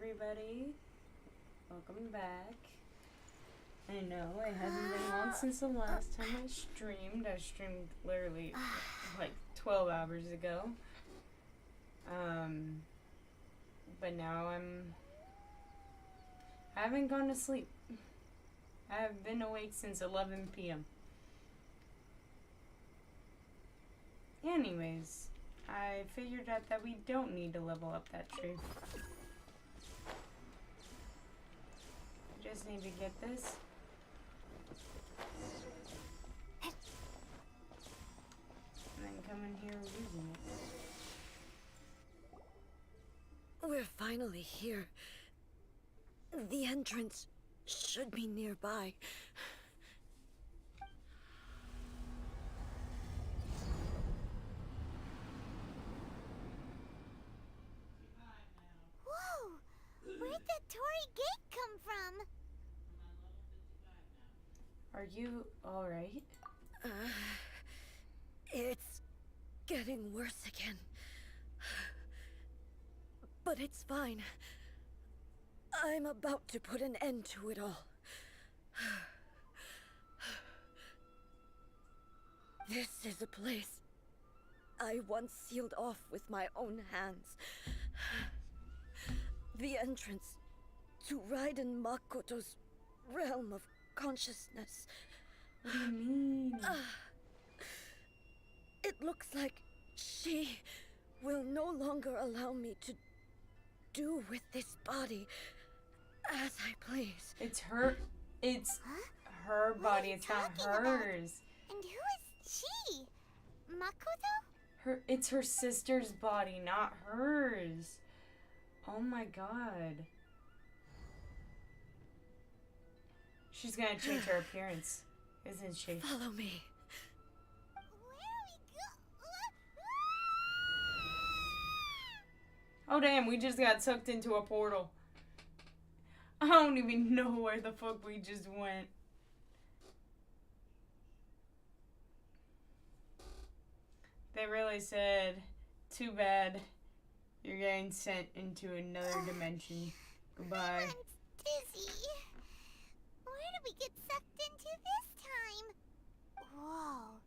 everybody. Welcome back. I know it hasn't been long since the last time I streamed. I streamed literally like 12 hours ago. But now I haven't gone to sleep. I have been awake since 11 p.m. Anyways, I figured out that we don't need to level up that tree. Just need to get this. And then come in here using it. We're finally here. The entrance should be nearby. Whoa! Where'd that Torii gate come from? Are you alright? It's getting worse again. But it's fine. I'm about to put an end to it all. This is a place I once sealed off with my own hands. The entrance to Raiden Makoto's realm of consciousness. What do you mean? It looks like she will no longer allow me to do with this body as I please. It's her body, it's not hers. And who is she? Makoto? It's her sister's body, not hers. Oh my god. She's gonna change her appearance, isn't she? Follow me. Where are we go? Oh damn, we just got sucked into a portal. I don't even know where the fuck we just went. They really said, too bad, you're getting sent into another dimension. Goodbye. I'm dizzy. Where did we get sucked into this time? Whoa.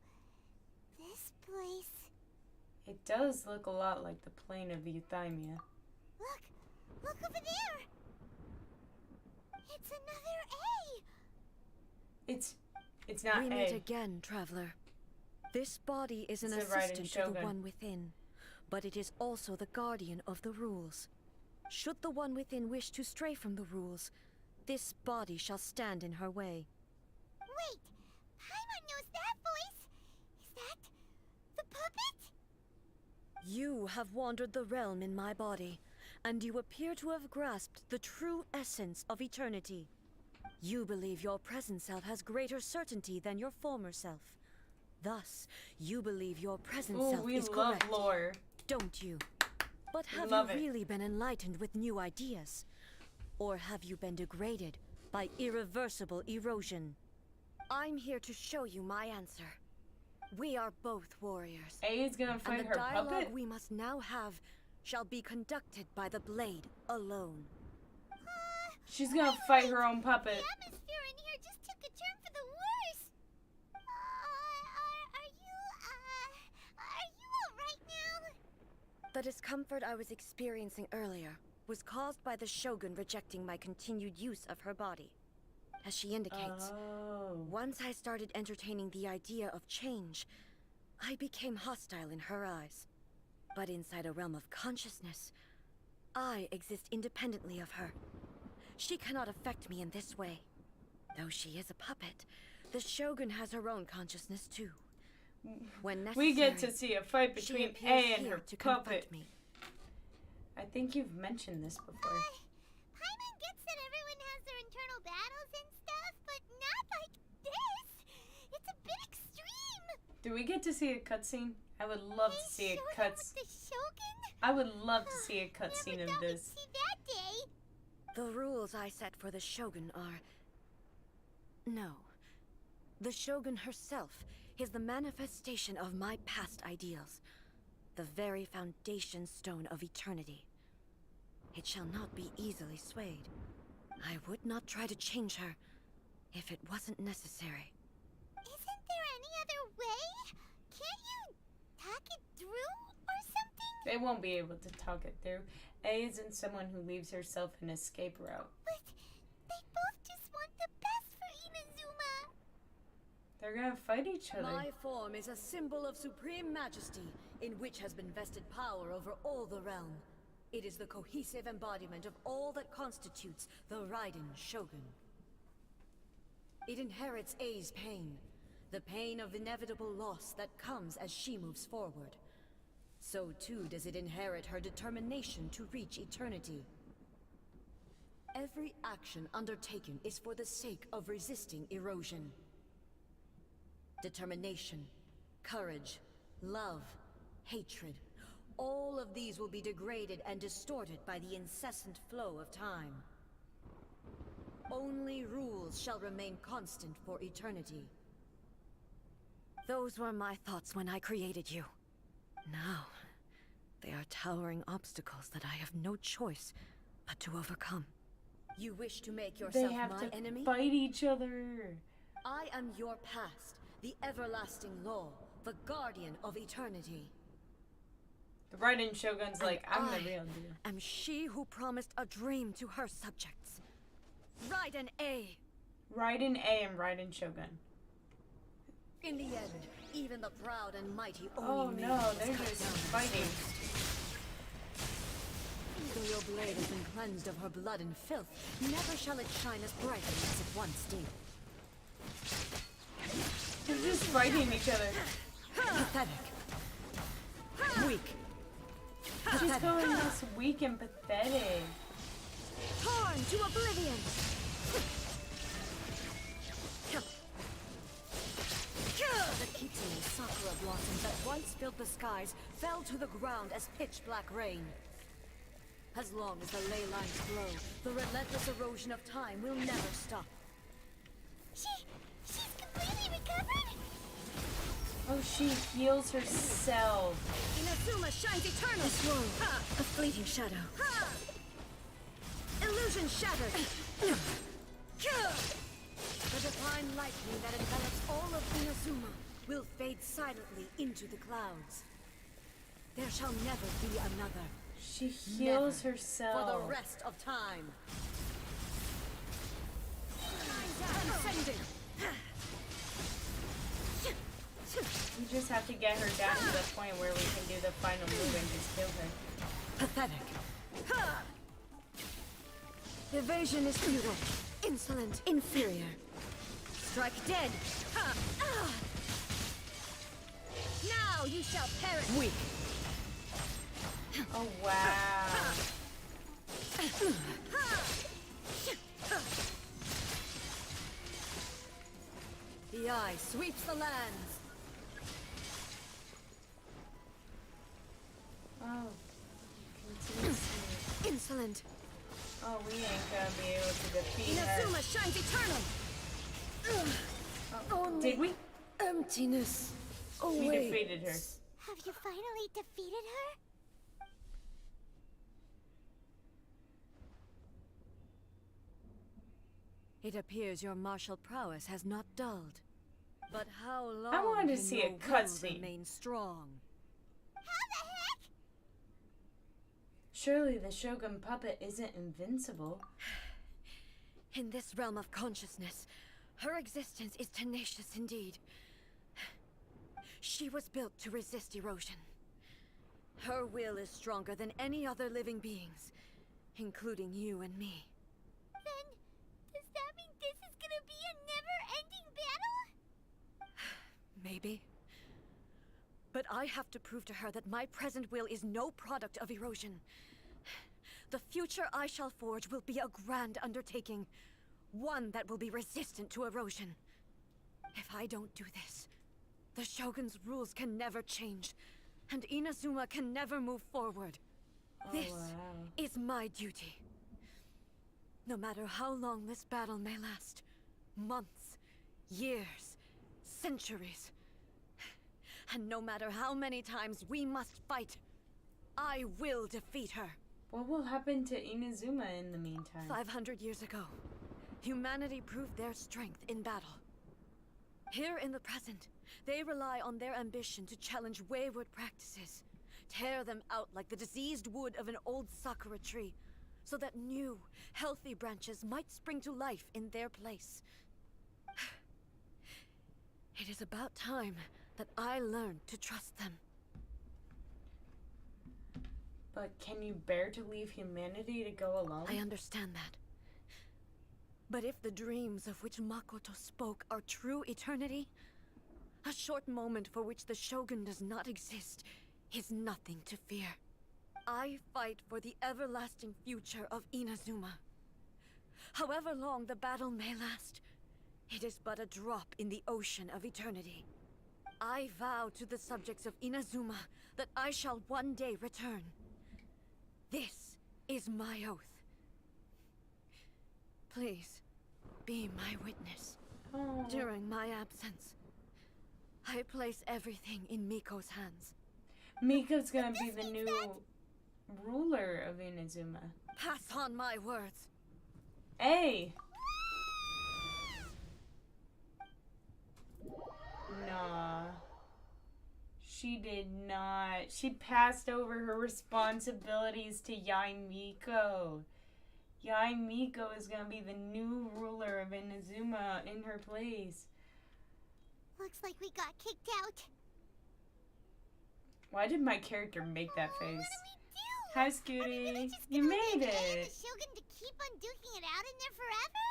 This place... It does look a lot like the plane of the Euthymia. Look! Look over there! It's another A! It's not We A. meet again, traveler. This body is an It's a Raiden assistant to the Shogun. one within, but it is also the guardian of the rules. Should the one within wish to stray from the rules, this body shall stand in her way. Wait! Paimon knows that voice! Is that... the puppet? You have wandered the realm in my body, and you appear to have grasped the true essence of eternity. You believe your present self has greater certainty than your former self. Thus, you believe your present self we is love correct. lore. Don't you? But have Love you it. really been enlightened with new ideas? Or have you been degraded by irreversible erosion? I'm here to show you my answer. We are both warriors. A is gonna fight And the her dialogue puppet? we must now have shall be conducted by the blade alone. She's gonna fight her own puppet. The atmosphere in here just took a turn for the worse! Are you alright now? The discomfort I was experiencing earlier was caused by the Shogun rejecting my continued use of her body. As she indicates, Oh. once I started entertaining the idea of change, I became hostile in her eyes. But inside a realm of consciousness, I exist independently of her. She cannot affect me in this way. Though she is a puppet, the Shogun has her own consciousness too. When necessary, We get to see a fight she between appears A and here her to puppet. confront me. I think you've mentioned this before. Paimon gets that everyone has their internal battles and stuff, but not like this! It's a bit extreme! Do we get to see a cutscene? I would love to see a Showdown cutscene. with the Shogun? I would love to see a cutscene Never of thought we'd this. see that day! The rules I set for the Shogun are... No. The Shogun herself is the manifestation of my past ideals. The very foundation stone of eternity. it shall not be easily swayed. I would not try to change her if it wasn't necessary. Isn't there any other way? Can't you talk it through or something? They won't be able to talk it through. A isn't someone who leaves herself an escape route. But they both just want the best for Inazuma. They're gonna fight each other. My form is a symbol of supreme majesty, in which has been vested power over all the realm. It is the cohesive embodiment of all that constitutes the Raiden Shogun. It inherits A's pain, the pain of inevitable loss that comes as she moves forward. So too does it inherit her determination to reach eternity. Every action undertaken is for the sake of resisting erosion. Determination, courage, love, hatred, all of these will be degraded and distorted by the incessant flow of time. Only rules shall remain constant for eternity. Those were my thoughts when I created you. Now, they are towering obstacles that I have no choice but to overcome. You wish to make yourself They have my to enemy? fight each other. I am your past, the everlasting law, the guardian of eternity. The Raiden Shogun's like, I'm the real deal. Am she who promised a dream to her subjects. Raiden A. Raiden A and Raiden Shogun. In the end, even the proud and mighty Oh Oni no, was they're cut just down. fighting. Though your blade has been cleansed of her blood and filth, never shall it shine as brightly as it once did. They're just fighting each other. Pathetic. Weak. She's calling us weak and pathetic. Torn to oblivion! The Kitsune sakura blossoms that once filled the skies fell to the ground as pitch-black rain. As long as the ley lines flow, the relentless erosion of time will never stop. She's completely recovered? Oh, she heals herself. Inazuma shines eternal! This world, a fleeting shadow. Illusion shattered! The divine lightning that envelops all of Inazuma will fade silently into the clouds. There shall never be another. She heals herself. For the rest of time. Transcending! We just have to get her down to the point where we can do the final move and just kill her. Pathetic. Evasion is futile. Insolent. Inferior. Strike dead. Now you shall perish. Weak. Oh wow. The eye sweeps the lands. Oh. Continuously. Insolent. Oh, we ain't gonna be able to defeat her. Inazuma shines eternal. Oh, did we? Emptiness. We defeated her. Have you finally defeated her? It appears your martial prowess has not dulled. But how long I wanted to can see your a will cutscene. remain strong? How the heck? Surely the Shogun puppet isn't invincible. In this realm of consciousness, her existence is tenacious indeed. She was built to resist erosion. Her will is stronger than any other living being's, including you and me. Then, does that mean this is gonna be a never-ending battle? Maybe. But I have to prove to her that my present will is no product of erosion. The future I shall forge will be a grand undertaking. One that will be resistant to erosion. If I don't do this, the Shogun's rules can never change, and Inazuma can never move forward. This wow. is my duty. No matter how long this battle may last, months, years, centuries, and no matter how many times we must fight, I will defeat her. What will happen to Inazuma in the meantime? 500 years ago, humanity proved their strength in battle. Here in the present, they rely on their ambition to challenge wayward practices, tear them out like the diseased wood of an old sakura tree, so that new, healthy branches might spring to life in their place. It is about time that I learned to trust them. But can you bear to leave humanity to go alone? I understand that. But if the dreams of which Makoto spoke are true eternity, a short moment for which the Shogun does not exist is nothing to fear. I fight for the everlasting future of Inazuma. However long the battle may last, it is but a drop in the ocean of eternity. I vow to the subjects of Inazuma that I shall one day return. This is my oath. Please, be my witness. Oh. During my absence, I place everything in Miko's hands. Miko's gonna be the new ruler of Inazuma. Pass on my words. Hey! Nah. She did not. She passed over her responsibilities to Yai Miko. Yai Miko is gonna be the new ruler of Inazuma in her place. Looks like we got kicked out. Why did my character make that face? What do we do? Hi, Scooty. Are we just You gonna made leave Anne it. the Shogun to keep on duking it out in there forever?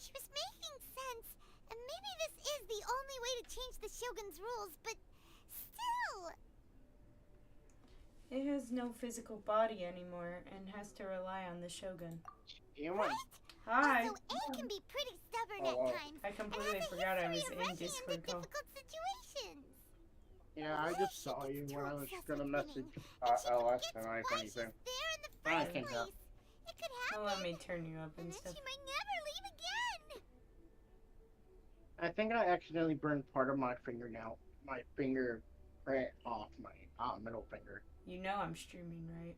She was making sense, and maybe this is the only way to change the Shogun's rules, but still. It has no physical body anymore and has to rely on the Shogun. You Right? might. Hi. Also, A can be pretty stubborn Oh, at times. I completely and has a forgot I was history of in rushing Discord into call. difficult situations. Yeah, I just saw you when I was gonna message And she LS forgets tonight why when you she's think. there in the I first think place. that. It could Don't happen. let me turn you up And and then stuff. she might never leave again. I think I accidentally burned part of my fingernail, my finger right off my middle finger. You know I'm streaming, right?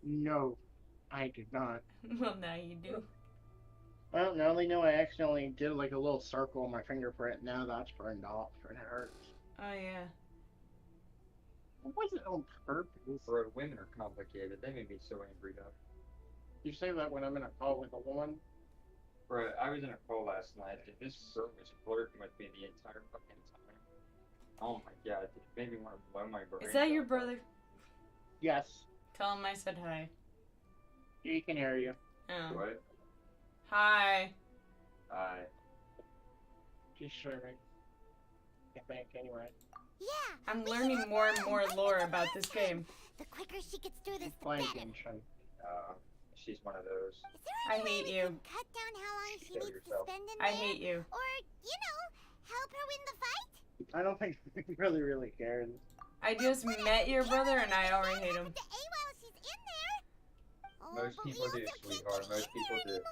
No, I did not. Well, now you do. Well, now they know I accidentally did like a little circle on my fingerprint. Now that's burned off and it hurts. Oh, yeah. It wasn't on purpose. Bro, women are complicated. They make me so angry though. You say that when I'm in a call with a woman? Bro, I was in a call last night and this girl was flirting with me the entire fucking time. Oh my god, it made me want to blow my brains Is that your out. brother? Yes. Tell him I said hi. He can hear you. Oh. What? Hi. She's streaming. I think, anyway. Yeah. I'm we learning should more and run. more I lore think about it's this time. game. The quicker she gets through this, She's the playing better. Genshin. She's one of those. Is there I any way hate we you. can cut down how long she Kill needs yourself. to spend in I there? hate you. Or, you know, help her win the fight? I don't think he really cares. I just met your brother and I already hate him. To A while she's in there. Oh, Most but we people do, also can't sweetheart. get Most in people there do. anymore.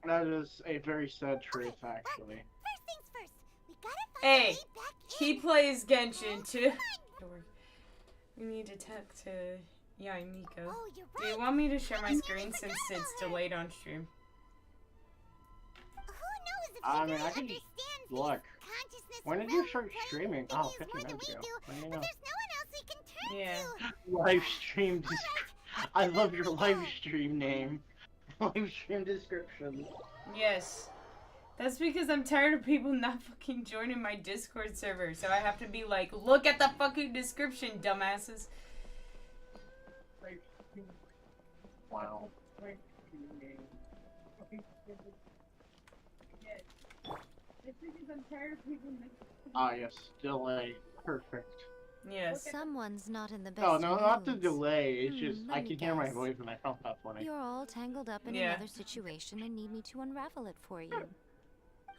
That is a very sad truth, actually. First things first, we gotta find Hey, a way back he in. plays Genshin too. Come on. We need to talk to Yai Miko. Oh, you're Do you right. want me to share my I screen forgot since about it's her. delayed on stream? Who knows if she I mean, really I can understands look. these consciousness When did you realm start realm streaming? thingies Oh, more 15 than minutes we ago. do, When do you but know? there's no one else we can turn Yeah. to. Live stream. Alright, I love your live stream name. Live stream description. Yes. That's because I'm tired of people not fucking joining my Discord server, so I have to be like, look at the fucking description, dumbasses. Wow. It's because I'm tired of people Ah, yes, delay. Perfect. Yes. Someone's not in the best No, no, not the moods. delay. It's just let I me can hear my guess. voice and I found that funny. You're all tangled up in Yeah. another situation and need me to unravel it for you.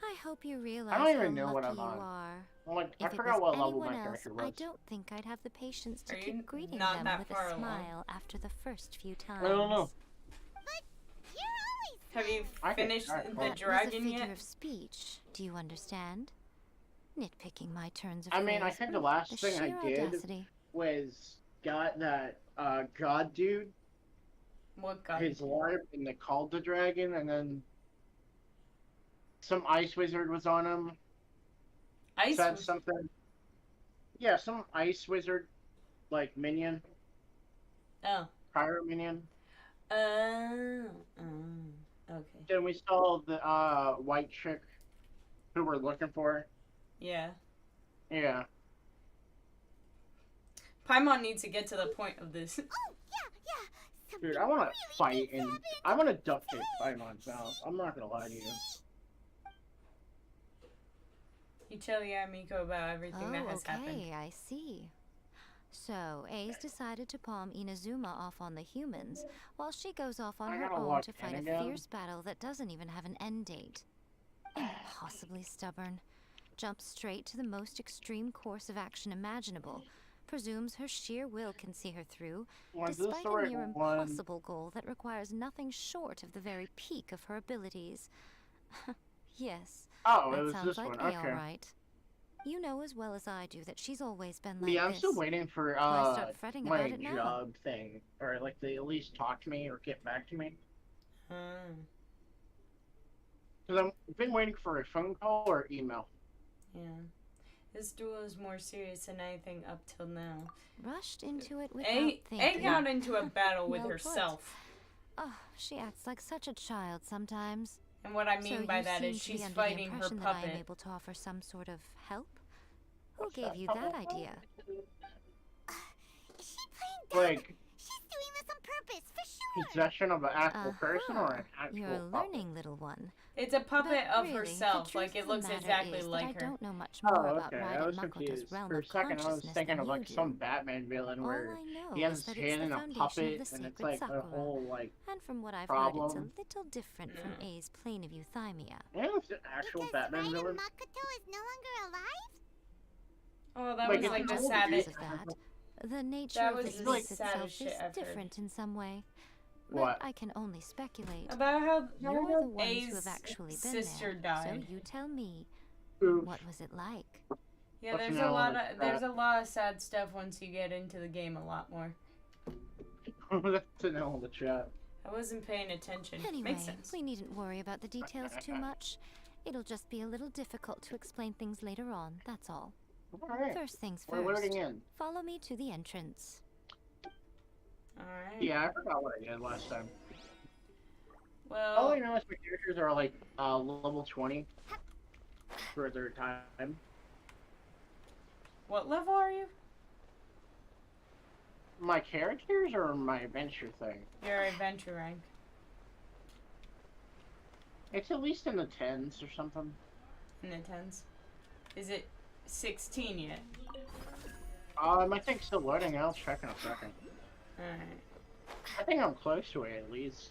I hope you realize I don't even how know what lucky I'm you on. are. I'm like, I If it forgot was what level my anyone else, character I was. don't think I'd have the patience to Are you keep greeting not them that with far a along? smile after the first few times. I don't know. You're always Have you I can- finished alright, the cool. That was a dragon figure yet? of speech. Do you understand? Nitpicking my turns of I mean, I phrase. think the last The thing I sheer did audacity. was got that god dude, What guy? his life, and they called the dragon, and then some ice wizard was on him. Ice Said was... something. Yeah, some ice wizard, like minion, Oh. pyro minion. Oh. Okay. Then we saw the white chick who we're looking for. Yeah. Yeah. Paimon needs to get to the point of this. Oh, yeah. Something Dude, I want to really fight needs to and happen. I want to duct tape Paimon's mouth. I'm not gonna lie to you. You tell Yamiko about everything that Oh, has happened. okay, I see. So, A's decided to palm Inazuma off on the humans, while she goes off on I her gotta own walk to in fight a again. fierce battle that doesn't even have an end date. Impossibly stubborn. Jumps straight to the most extreme course of action imaginable. Presumes her sheer will can see her through, Was this despite the a right near one? impossible goal that requires nothing short of the very peak of her abilities. Yes, Oh, it that was sounds this like one. A, Okay. all right. You know as well as I do that she's always been like Yeah, I'm this. still waiting for Why start fretting my about it now? job thing, or like they at least talk to me or get back to me. Because I've been waiting for a phone call or email. Yeah. This duel is more serious than anything up till now. Rushed into it without A thinking. got into a battle with Well put. herself. Oh, she acts like such a child sometimes. And what I mean So by you that seem is to be she's under the fighting her impression that I am puppet. able to offer some sort of help? Who What's gave that you puppet? that idea? Is she playing dumb? Like, She's doing this on purpose, for sure. possession of an actual person or an actual You're a puppet? learning little one. It's a puppet But of really, herself. the Like truth it of the looks matter exactly is like that I her. don't know much Oh, more about okay. I was Raiden Makoto's confused. realm For a of second, I was consciousness thinking than of you like do. some Batman villain All where I know he has is his that it's hand the in a foundation of puppet, the and it's sacred like a Sakura. whole like. And from what I've heard, it's a problem. little different from A's plane of euthymia. Yeah, it's an actual Because Batman Raiden villain. Makoto is no longer alive? Oh, that Like, was it's like an the old Because saddest. dude. of that, the nature That of was the the place saddest itself shit is I've heard. different in some way. What? But I can only speculate. About how You're the ones who A's have actually been sister there, died. so you tell me, Oof. what was it like? Yeah, What's there's the a lot name of of that? there's a lot of sad stuff once you get into the game a lot more. That's an L in the chat. I wasn't paying attention. Anyway, Makes sense. we needn't worry about the details too much. It'll just be a little difficult to explain things later on, that's all. Alright. First things We're first. loading in. Follow me to the entrance. Alright. Yeah, I forgot what I did last time. Well, All I know is my characters are like level 20 for their time. what level are you? My characters or my adventure thing? Your adventure rank. It's at least in the 10s or something. In the tens. Is it 16 yet? I think still loading. I'll check in a second. Alright. I think I'm close to it at least.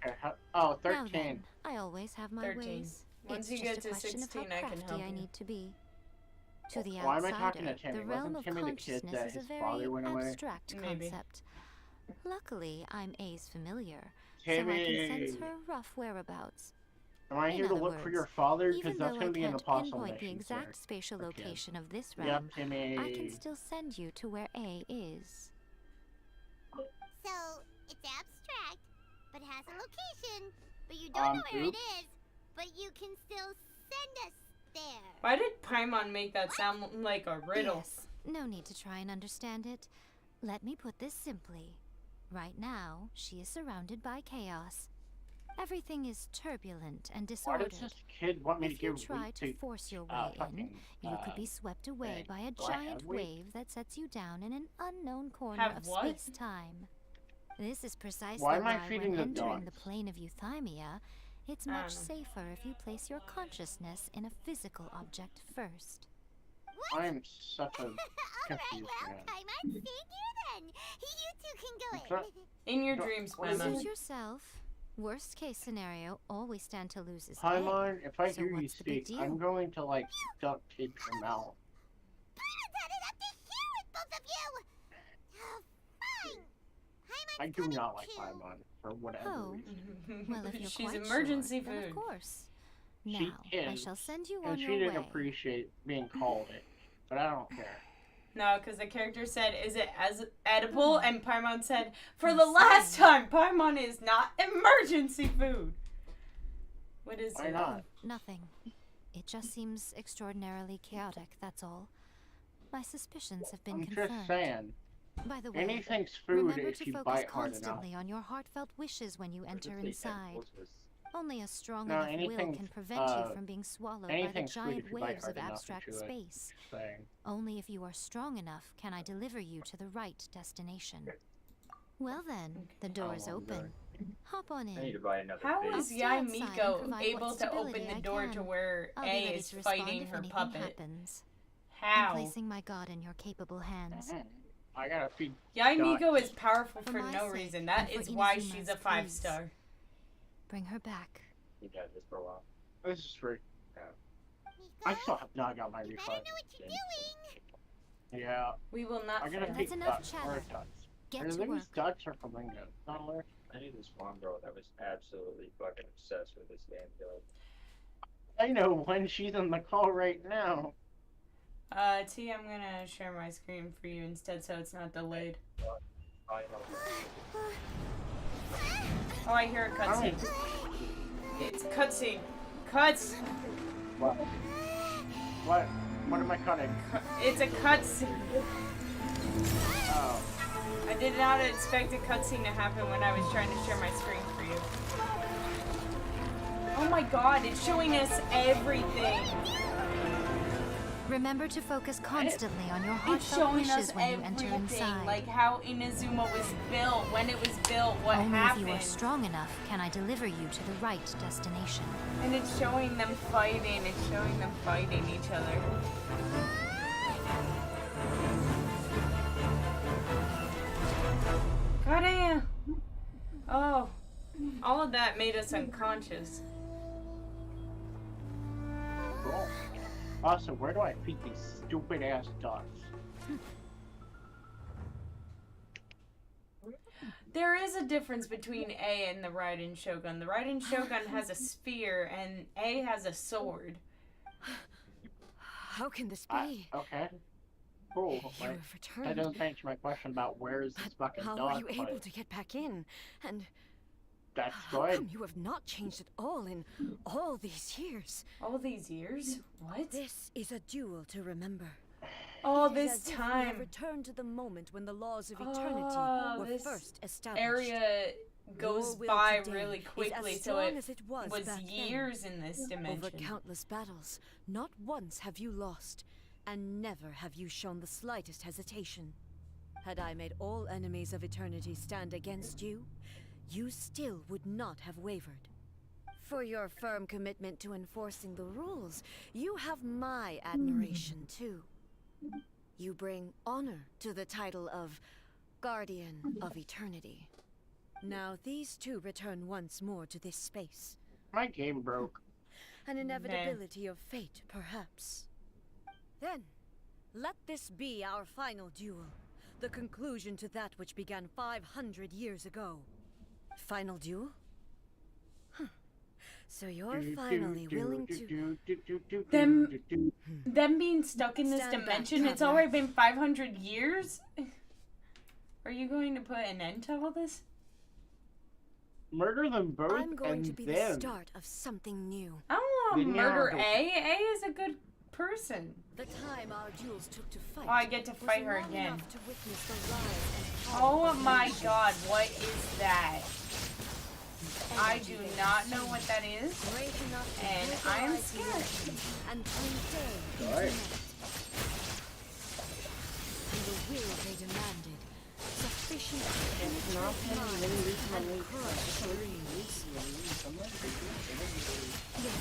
Okay, oh, Now 13. then, I always have my 13. ways. Once It's you just get a to question 16, of how I can crafty help I you. need to be. To the Why am I outsider, talking to Timmy? the realm Wasn't of Timmy the kid consciousness that is a his very father went away? abstract Maybe. concept. Luckily, I'm A's familiar, so I can Timmy! sense her rough whereabouts. Am I In here to other look for words, your father? Even Because that's though going I to be an can't apostle pinpoint the mission, exact sir. spatial Okay. location of this Yep, realm, Timmy. I can still send you to where A is. So, it's abstract, but has a location. But you don't know where it oops. is, but you can still send us there. Why did Paimon make that sound like a riddle? Yes, no need to try and understand it. Let me put this simply. Right now, she is surrounded by chaos. Everything is turbulent and Why disordered. does this kid want me to If you give try weight to force your way in, fucking, you could be swept away thing? by a Do I have giant weight? wave that sets you down in an unknown corner Have of what? space-time. This is precisely Why am I why feeding when the entering the dogs? plane of euthymia, it's I don't much know. safer if you place your consciousness in a physical object first. I am such a Alright, confused well, man. Paimon, stay here then. You two can go I'm in. In your Don't- dreams, what is Paimon. Suit yourself. Worst case scenario, all we stand to lose is A. Paimon, if I So hear you what's the big speak, deal? I'm going to like duct tape your mouth. Paimon's had it up to here with both of you. Oh, fine. Paimon's I do coming not like too. Paimon for whatever Oh. reason. Well, if you're She's quite emergency sure, then food. of course. Now, I is, shall send you and on she your didn't way. appreciate being called it, but I don't care. No, because the character said, "Is it as edible?" And Paimon said, "For I'm the last sorry. time, Paimon is not emergency food." What is Why it? not? Nothing. It just seems extraordinarily chaotic, that's all. My suspicions have been I'm confirmed. just saying, By the way, anything's food remember if to you focus bite hard enough. constantly on your heartfelt wishes when you enter inside. Only a strong No, enough will anything's, can prevent you from being swallowed by the anything's food giant if you bite waves hard of enough abstract into it. space. Just saying. Only if you are strong enough can I deliver you to the right destination. Well then, the door is open. Hop on I need in. to buy another How base. is stay outside and Yaimiko provide able what to open stability the I door can. to where I'll be A ready is to respond fighting if her anything puppet? happens. I'm How? placing my god in your capable hands. I gotta feed. Yaimiko ducks. is powerful For for my no sake, reason. That and is for why Inazuma's, she's a please. 5-star. Bring her back. You got this for a while. This is free. Miko, I still have not got my you better refund. know what you're doing. Yeah, We will not I'm gonna fail. That's feed enough ducks. chatter. Where's ducks? Get Are to these work. ducks or flamingos? Somewhere. I knew this one girl that was absolutely fucking obsessed with this damn killer. I know when she's on the call right now. T, I'm gonna share my screen for you instead so it's not delayed. I know. Oh, I hear a cutscene. It's a cutscene. Cuts! What? What? What am I cutting? It's a cutscene. Oh. I did not expect a cutscene to happen when I was trying to share my screen for you. Oh my god, it's showing us everything. Remember to focus constantly on your It's heartfelt showing wishes us when you enter everything. inside. Like how Inazuma was built, when it was built, what Only happened. if you are strong enough can I deliver you to the right destination. And it's showing them fighting. It's showing them fighting each other. Goddamn. Oh. All of that made us unconscious. Cool. Also, where do I feed these stupid ass ducks? There is a difference between A and the Raiden Shogun. The Raiden Shogun has a spear and A has a sword. How can this be? Okay. Cool. You Like, have returned. that doesn't answer my question about where is this But fucking how duck, were you able but to get back in? And that's how good. come you have not changed at all in all these years? All these years? What? This is a duel to remember. All It is this as if we have time. returned to the moment when the laws of eternity Oh, were this first established. Area goes Your will by today really is quickly, as so strong it as it was was back then. years in this Over dimension. countless battles, not once have you lost, and never have you shown the slightest hesitation. Had I made all enemies of eternity stand against you, you still would not have wavered. For your firm commitment to enforcing the rules, you have my admiration too. You bring honor to the title of Guardian of Eternity. Now these two return once more to this space. My game broke. An inevitability of fate, perhaps. Then, let this be our final duel. The conclusion to that which began 500 years ago. Final duel? Huh. So you're finally willing to... Them being stuck in this Stand back, dimension, it's traveler. already been 500 years? Are you going to put an end to all this? Murder them both I'm going and to be the then start of something new. I don't want to Then you murder have A. A is a good person. The time our duels took to fight. Oh, I get to was fight her long again. enough to witness the rise and fall Oh of my nations. god, what is that? I do not know what that is. Great enough to And brutalize I am the scared. nation and turn day into Right. night. And the will they demanded, sufficient to penetrate minds and crush dreams. Yes,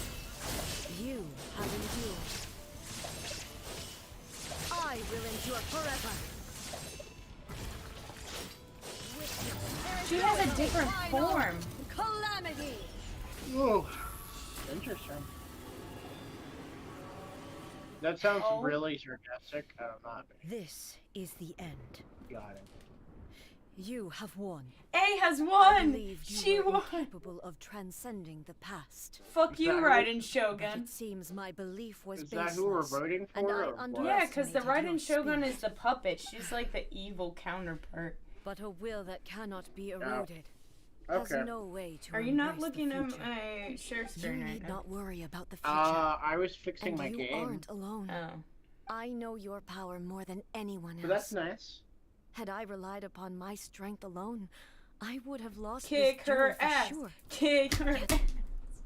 you have endured. I will endure forever. She has a different form. Calamity! Ooh, interesting. That sounds Oh. really sarcastic. I'm not. This is the end. Got it. You have won. A has I won! believed She you were won! incapable of transcending the past. Fuck Is you, that Raiden But Shogun. it seems my belief was Is that who we're baseless, voting for? and I or what? underestimated Yeah, because the Raiden your Shogun spirit. is the puppet. She's like the evil counterpart. But a will that cannot be eroded has Okay. no way to Are you not embrace looking the at future. my share You screen right need now? not worry about the future. I was fixing And my you game. aren't alone. Oh. I know your power more than anyone else. But that's nice. Had I relied upon my strength alone, I would have lost Kick this her duel for ass! sure. Kick her Yet, ass!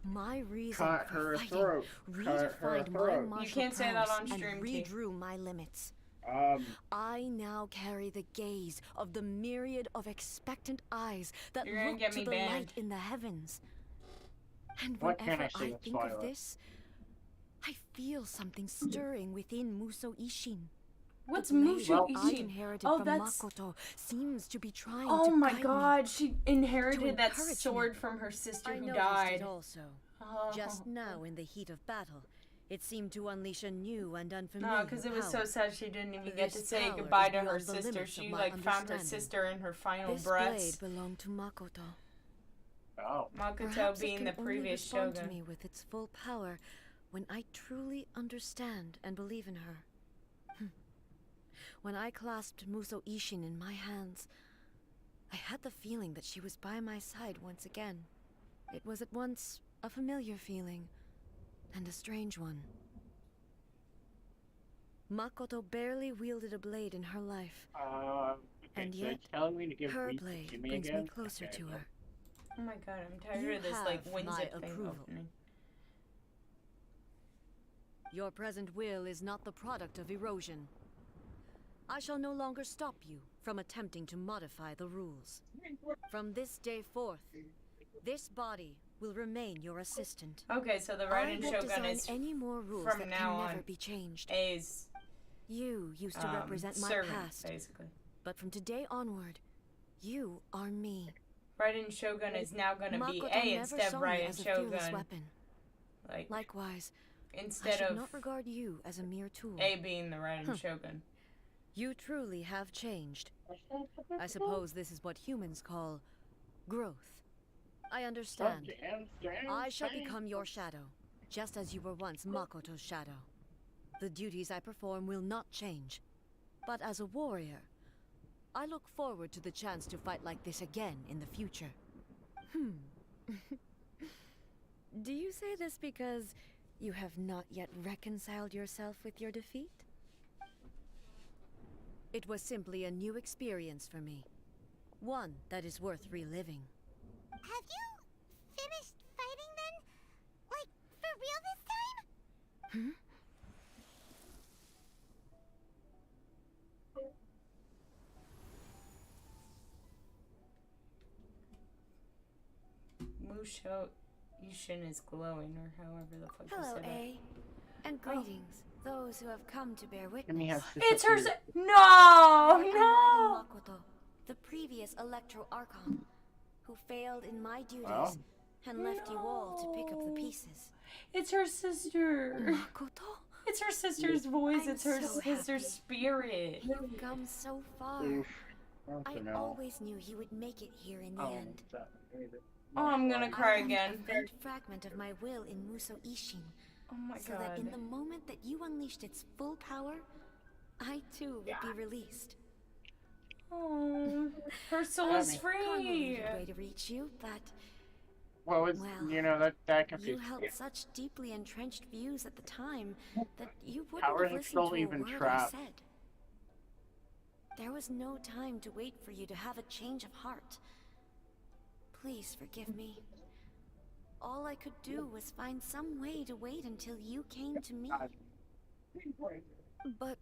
my reason Cut for her fighting throat. Cut her redefined my throat. martial You can't say that prowess on stream, and T. redrew my limits. I now carry the gaze of the myriad of expectant eyes that You're gonna look get to me the banned. light in the heavens. And What can whenever I say I that's think of violent? this, I feel something stirring within Muso Ishin. What's The blade Mushu I Ichi? inherited Oh, from that's... Makoto seems to be trying Oh to my guide me. god, she inherited that encourage me. sword from her sister I who noticed died. it also. Oh. Just now, in the heat of battle, it seemed to unleash a new and unfamiliar No, because it was so power. sad she didn't even get to This say power goodbye is to her beyond the sister. limits of She my like found her understanding. sister in her final This breaths. blade belonged to Makoto. Oh. Makoto Perhaps it being can the only previous respond shogun. to me with its full power when I truly understand and believe in her. When I clasped Muso Ishin in my hands, I had the feeling that she was by my side once again. It was at once a familiar feeling and a strange one. Makoto barely wielded a blade in her life, Okay, and so yet, you're telling me to give her Reese to blade Jimmy brings again? me closer Okay, to well, her. Oh my god, I'm tired You of this like have wind my zip thing approval. opening. Your present will is not the product of erosion. I shall no longer stop you from attempting to modify the rules. From this day forth, this body will remain your assistant. Okay, so the I Raiden won't Shogun design is any more rules from that now can never on be changed. A's You used to represent my servant, past, basically. but from today onward, you are me. Raiden Shogun is now gonna be Makoto A never instead of saw me Raiden as a fearless Shogun. weapon. Like, Likewise, I instead should of not regard you as a mere tool. A being the Raiden Shogun. You truly have changed. I suppose this is what humans call growth. I understand. I shall become your shadow, just as you were once Makoto's shadow. The duties I perform will not change. But as a warrior, I look forward to the chance to fight like this again in the future. Do you say this because you have not yet reconciled yourself with your defeat? It was simply a new experience for me. One that is worth reliving. Have you finished fighting then? Like, for real this time? Musho Ishin is glowing, or however the fuck you Hello, said A. And greetings, those who have come to bear witness. Jimmy has it. It's her. disappeared. No, I am no. Makoto, the previous Electro Archon, who failed in my duties Oh. and left you all to pick up the No. pieces. It's her sister. Makoto, It's her sister's voice. I'm It's her so sister's happy. spirit. you've come so far. Oof. I don't know. always knew you would make it here in the Oh, end. Oh, I'm gonna cry I left again. a faint fragment of my will in Muso Ishin, Oh my so that in god. the moment that you unleashed its full power, I too would be released. Oh, her soul I is mean- free. Convoluted way to reach you, but Well, it's, Well, you know, that you confused held me. such deeply entrenched views at the time that you wouldn't Power have and listened to control a even word I trap. said. There was no time to wait for you to have a change of heart. Please forgive me. All I could do was find some way to wait until you came to me. But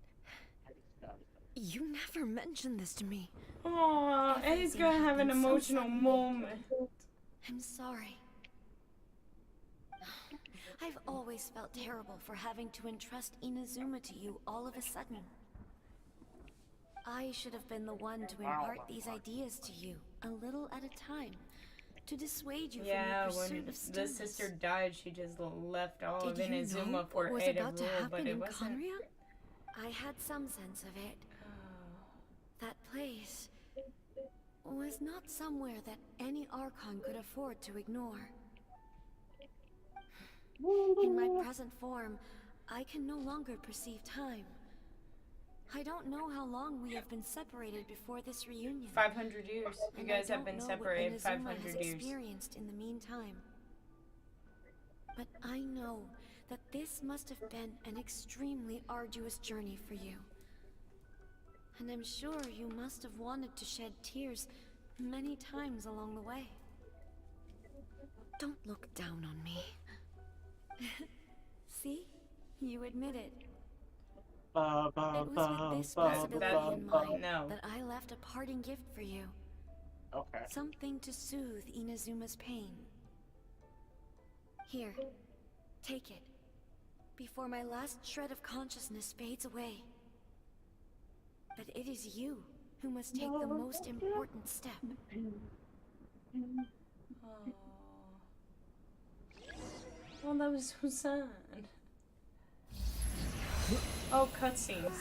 you never mentioned this to me. Oh, A's Everything gonna have an happened so emotional suddenly. moment. I'm sorry. I've always felt terrible for having to entrust Inazuma to you all of a sudden. I should have been the one to impart these ideas to you, a little at a time, to dissuade you Yeah, from your when pursuit of the stillness. sister died, she just left all of Did you know Inazuma for what was A to about to rule, happen but it in wasn't. Conria? I had some sense of it. Oh. That place was not somewhere that any Archon could afford to ignore. In my present form, I can no longer perceive time. I don't know how long we have been separated before this reunion. 500 years. You And guys I have don't been know separated what Inazuma 500 has years. experienced in the meantime. But I know that this must have been an extremely arduous journey for you. And I'm sure you must have wanted to shed tears many times along the way. Don't look down on me. See? You admit it. It was with this possibility in mind No. that I left a parting gift for you. Okay. Something to soothe Inazuma's pain. Here, take it. Before my last shred of consciousness fades away. But it is you who must take the most important step. Oh. Well, that was so sad. Oh, cutscenes.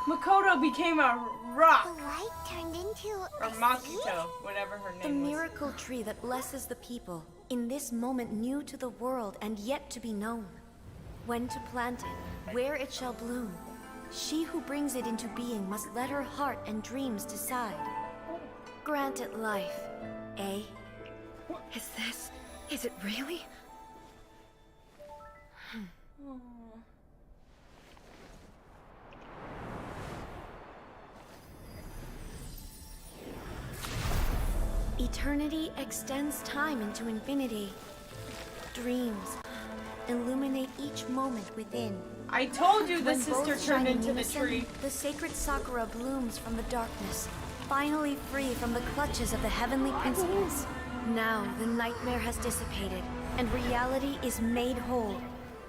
Makoto became a The rock! light turned into Or a seed? Makoto, whatever her The name was. miracle tree that blesses the people, in this moment new to the world and yet to be known. When to plant it, where it shall bloom. She who brings it into being must let her heart and dreams decide. Grant it life, eh? Is it really? Oh. Eternity extends time into infinity. Dreams illuminate each moment within. I told you the When sister both turned shine in into the unison, tree. the sacred Sakura blooms from the darkness, finally free from the clutches of the heavenly principles. Now the nightmare has dissipated, and reality is made whole.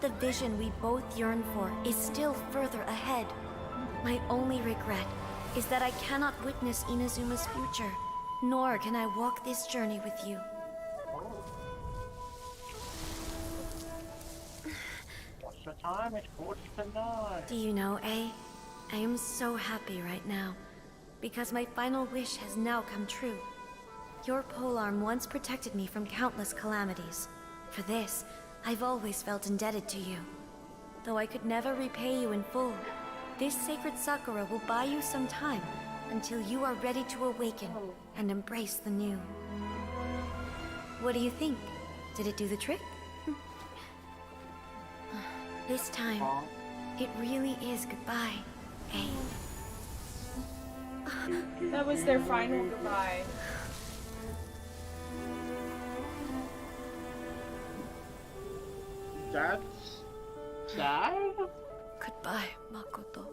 The vision we both yearn for is still further ahead. My only regret is that I cannot witness Inazuma's future, nor can I walk this journey with you. What's the time? It's 9:40. Do you know, A? I am so happy right now, because my final wish has now come true. Your polearm once protected me from countless calamities. For this, I've always felt indebted to you. Though I could never repay you in full, this sacred Sakura will buy you some time until you are ready to awaken and embrace the new. What do you think? Did it do the trick? This time, it really is goodbye, A. That was their final goodbye. That's sad? Goodbye, Makoto.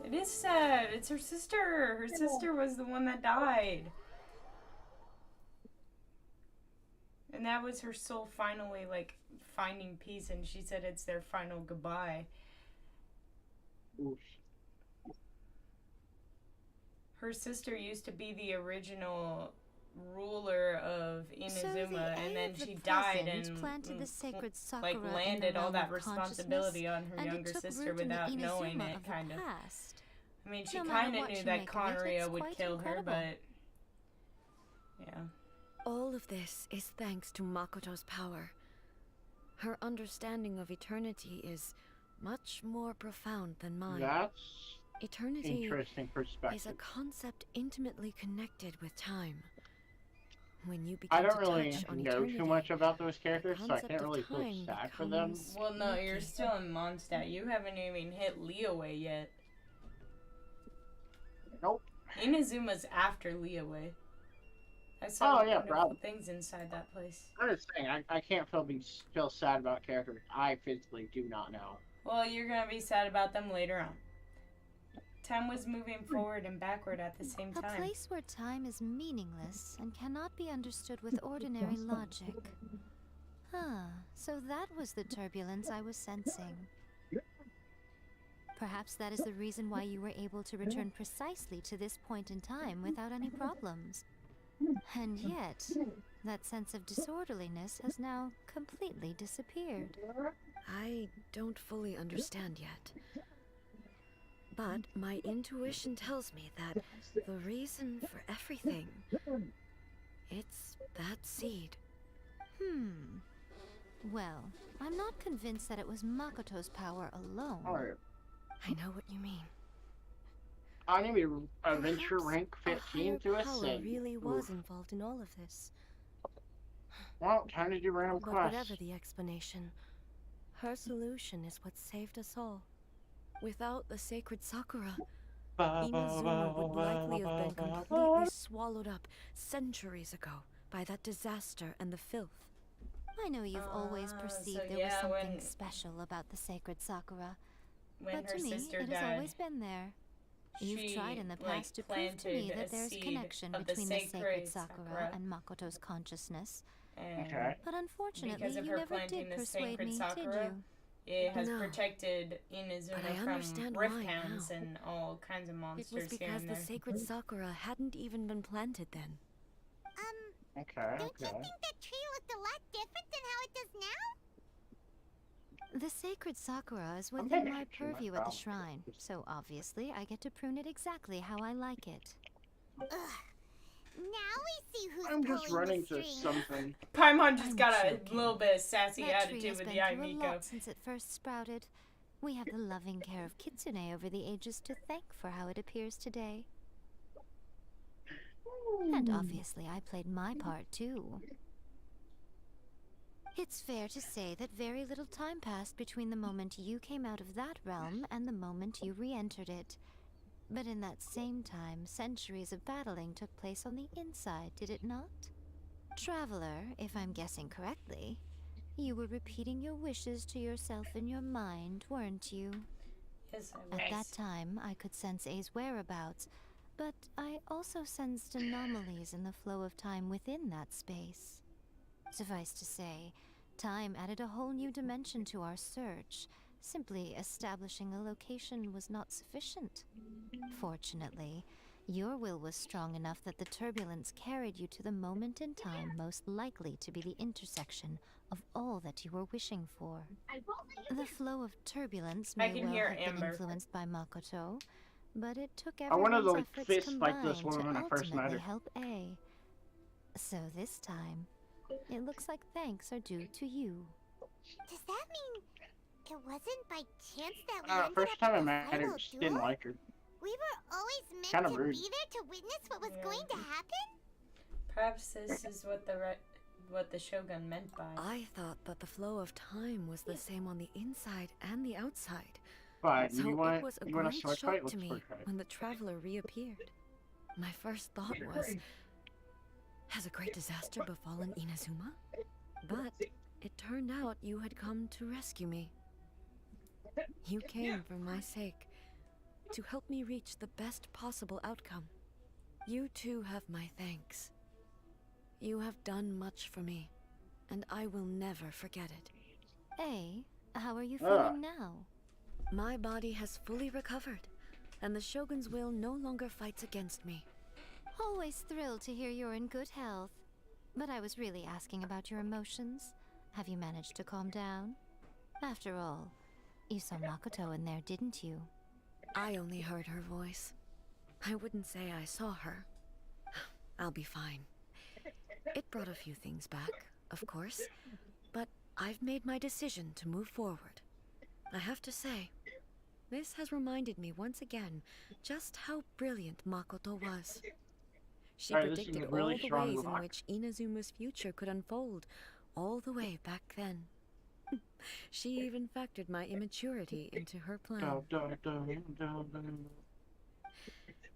It is sad. It's her sister. Her sister was the one that died. And that was her soul finally, like, finding peace, and she said it's their final goodbye. Oof. Her sister used to be the original ruler of So Inazuma, the and A then of the she died present and planted the sacred Sakura like in landed the all realm that of responsibility on her consciousness, and it younger took sister root in the without knowing Inazuma it, of the kind of. past. I mean, she No matter kind of what knew you that make of it, Conria it's would quite kill her, incredible. but yeah. All of this is thanks to Makoto's power. Her understanding of eternity is much more profound than mine. That's Eternity interesting is a perspective. concept intimately connected with time. When you I begin don't to really touch on know eternity, too much about those characters, so I concept can't of really feel time sad for them. becomes Well, no, you're murky. still in Mondstadt. You haven't even hit Leeway yet. Nope. Inazuma's after Leeway. I saw Oh, yeah, wonderful probably. things inside that place. I'm just saying, I can't feel sad about characters I physically do not know. Well, you're gonna be sad about them later on. Time was moving forward and backward at the same A time. place where time is meaningless and cannot be understood with ordinary logic. Huh, so that was the turbulence I was sensing. Perhaps that is the reason why you were able to return precisely to this point in time without any problems. And yet, that sense of disorderliness has now completely disappeared. I don't fully understand yet. But my intuition tells me that the reason for everything, it's that seed. Well, I'm not convinced that it was Makoto's power alone. Alright. I know what you mean. Enemy adventure Perhaps rank a 15 higher to power ascend. really was Oof. involved in all of this. Well, time to do random But quests. whatever the explanation, her solution is what saved us all. Without the sacred Sakura, Inazuma would likely have been completely swallowed up centuries ago by that disaster and the filth. I know you've always so perceived there was yeah, something when- special about the sacred Sakura, When but her to me, sister it died, has always been there. You've she, tried in the like, past to prove to me planted that a there's a seed connection of the between the sacred sacred Sakura Sakura. and Makoto's consciousness, and Okay. but unfortunately, because of you her never planting did the persuade sacred me, Sakura, did you? it has No. protected But I Inazuma from understand rift why hounds now. and all kinds of It monsters was here because and the there. sacred Sakura hadn't even been planted then. Okay, Don't you okay. think that tree looked a lot different than how it does now? The sacred Sakura is I'm within paying my attention to my purview at the problem. shrine, so obviously I get to prune it exactly how I like it. Ugh. Now we see who's I'm just pulling running the to strings. something. Paimon just I'm got a joking. little bit of sassy That tree attitude has with been the through a Aimiko. lot since it first sprouted. We have the loving care of Kitsune over the ages to thank for how it appears today. And obviously I played my part too. It's fair to say that very little time passed between the moment you came out of that realm and the moment you re-entered it. But in that same time, centuries of battling took place on the inside, did it not? Traveler, if I'm guessing correctly, you were repeating your wishes to yourself in your mind, weren't you? Yes, I At that was. time, I could sense A's whereabouts, but I also sensed anomalies in the flow of time within that space. Suffice to say, time added a whole new dimension to our search. Simply establishing a location was not sufficient. Fortunately, your will was strong enough that the turbulence carried you to the moment in time most likely to be the intersection of all that you were wishing for. The flow of turbulence I may can well hear have been Amber. influenced by Makoto, but it took I wanted everyone's to, like, efforts fist fight combined this woman to when I first met ultimately her. help A. So this time, it looks like thanks are due to you. Does that mean it wasn't by chance that we ended First up time I at met the her, final just didn't duel? like her. We were always meant Kinda to rude. be there to witness what was Yeah. going to happen? Perhaps this is what the Shogun meant by. I thought that the flow of time was the same on the inside and the outside. But So you want it was a you want a great sword shock fight? to Let's me sword fight. when the traveler reappeared. My first thought was, has a great disaster befallen Inazuma? But it turned out you had come to rescue me. You came for my sake, to help me reach the best possible outcome. You too have my thanks. You have done much for me, and I will never forget it. A, how are you Ah. feeling now? My body has fully recovered, and the Shogun's will no longer fights against me. Always thrilled to hear you're in good health. But I was really asking about your emotions. Have you managed to calm down? After all, you saw Makoto in there, didn't you? I only heard her voice. I wouldn't say I saw her. I'll be fine. It brought a few things back, of course, but I've made my decision to move forward. I have to say, this has reminded me once again just how brilliant Makoto was. She Alright, this is predicted a really all the strong ways in lock. which Inazuma's future could unfold, all the way back then. She even factored my immaturity into her plan. Dun, dun, dun, dun, dun.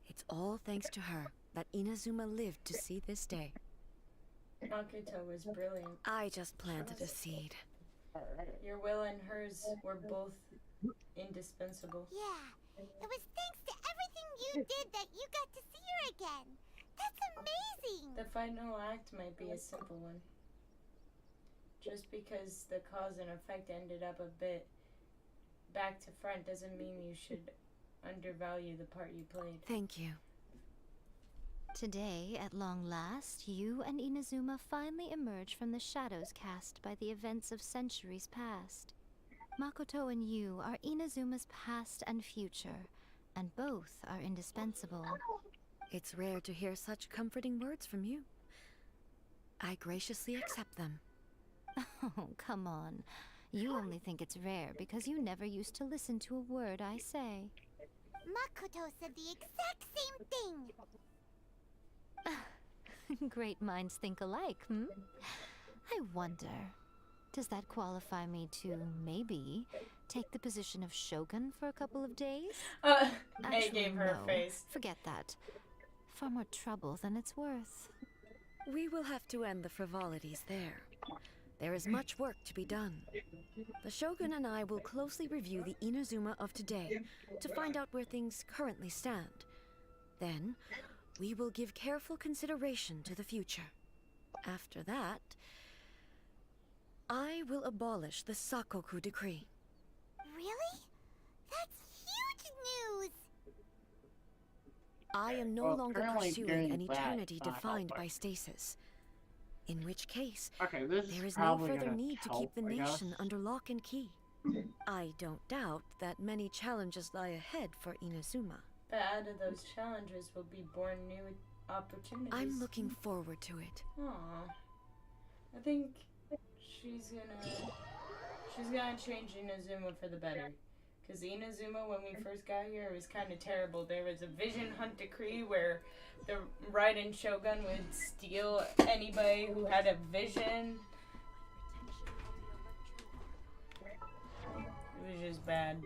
It's all thanks to her that Inazuma lived to see this day. Makoto was brilliant. I just planted a seed. Alright. Your will and hers were both indispensable. Yeah, it was thanks to everything you did that you got to see her again. That's amazing! The final act might be a simple one. Just because the cause and effect ended up a bit back to front doesn't mean you should undervalue the part you played. Thank you. Today, at long last, you and Inazuma finally emerge from the shadows cast by the events of centuries past. Makoto and you are Inazuma's past and future, and both are indispensable. It's rare to hear such comforting words from you. I graciously accept them. Oh, come on. You only think it's rare because you never used to listen to a word I say. Makoto said the exact same thing! Great minds think alike, hmm? I wonder, does that qualify me to, maybe, take the position of Shogun for a couple of days? They gave her a face. Forget that. Far more trouble than it's worth. We will have to end the frivolities there. There is much work to be done. The Shogun and I will closely review the Inazuma of today to find out where things currently stand. Then, we will give careful consideration to the future. After that, I will abolish the Sakoku decree. Really? That's huge news! I am no Well, longer apparently pursuing doing an that eternity not defined helping. by stasis. In which case, Okay, this there is is no probably further gonna need to help, keep the I guess. nation under lock and key. I don't doubt that many challenges lie ahead for Inazuma. But out of those challenges will be born new opportunities. I'm looking forward to it. Aww. I think she's gonna change Inazuma for the better. Because Inazuma, when we first got here, it was kind of terrible. There was a vision hunt decree where the Raiden Shogun would steal anybody who had a vision. It was just bad.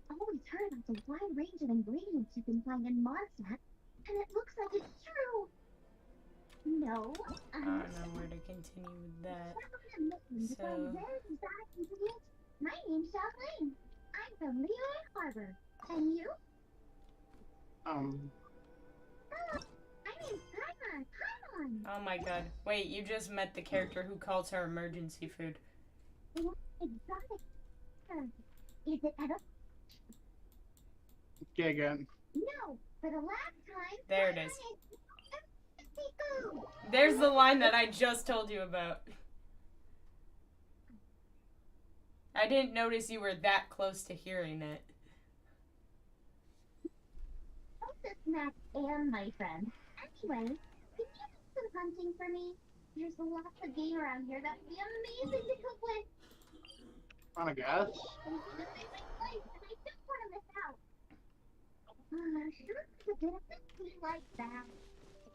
I've always heard about the wide range of ingredients you can find in Mondstadt, and it looks like it's true. No, I don't know where to continue with that. So... very exotic ingredients. My name's Charlene. I'm from Leon Harbor. And you? Um, Hello, my name's Paimon. Oh my god. Wait, you just met the character who calls her emergency food. Exotic. Is it edible? Giga. No, but the last time... There it is. Food. There's the line that I just told you about. I didn't notice you were that close to hearing it. Both the snacks and my friend. Anyway, can you do some hunting for me? There's lots of game around here that would be amazing to cook with. I guess. And it's in a big place, and I don't want to miss out. Sure, it's a bit of a tea like that.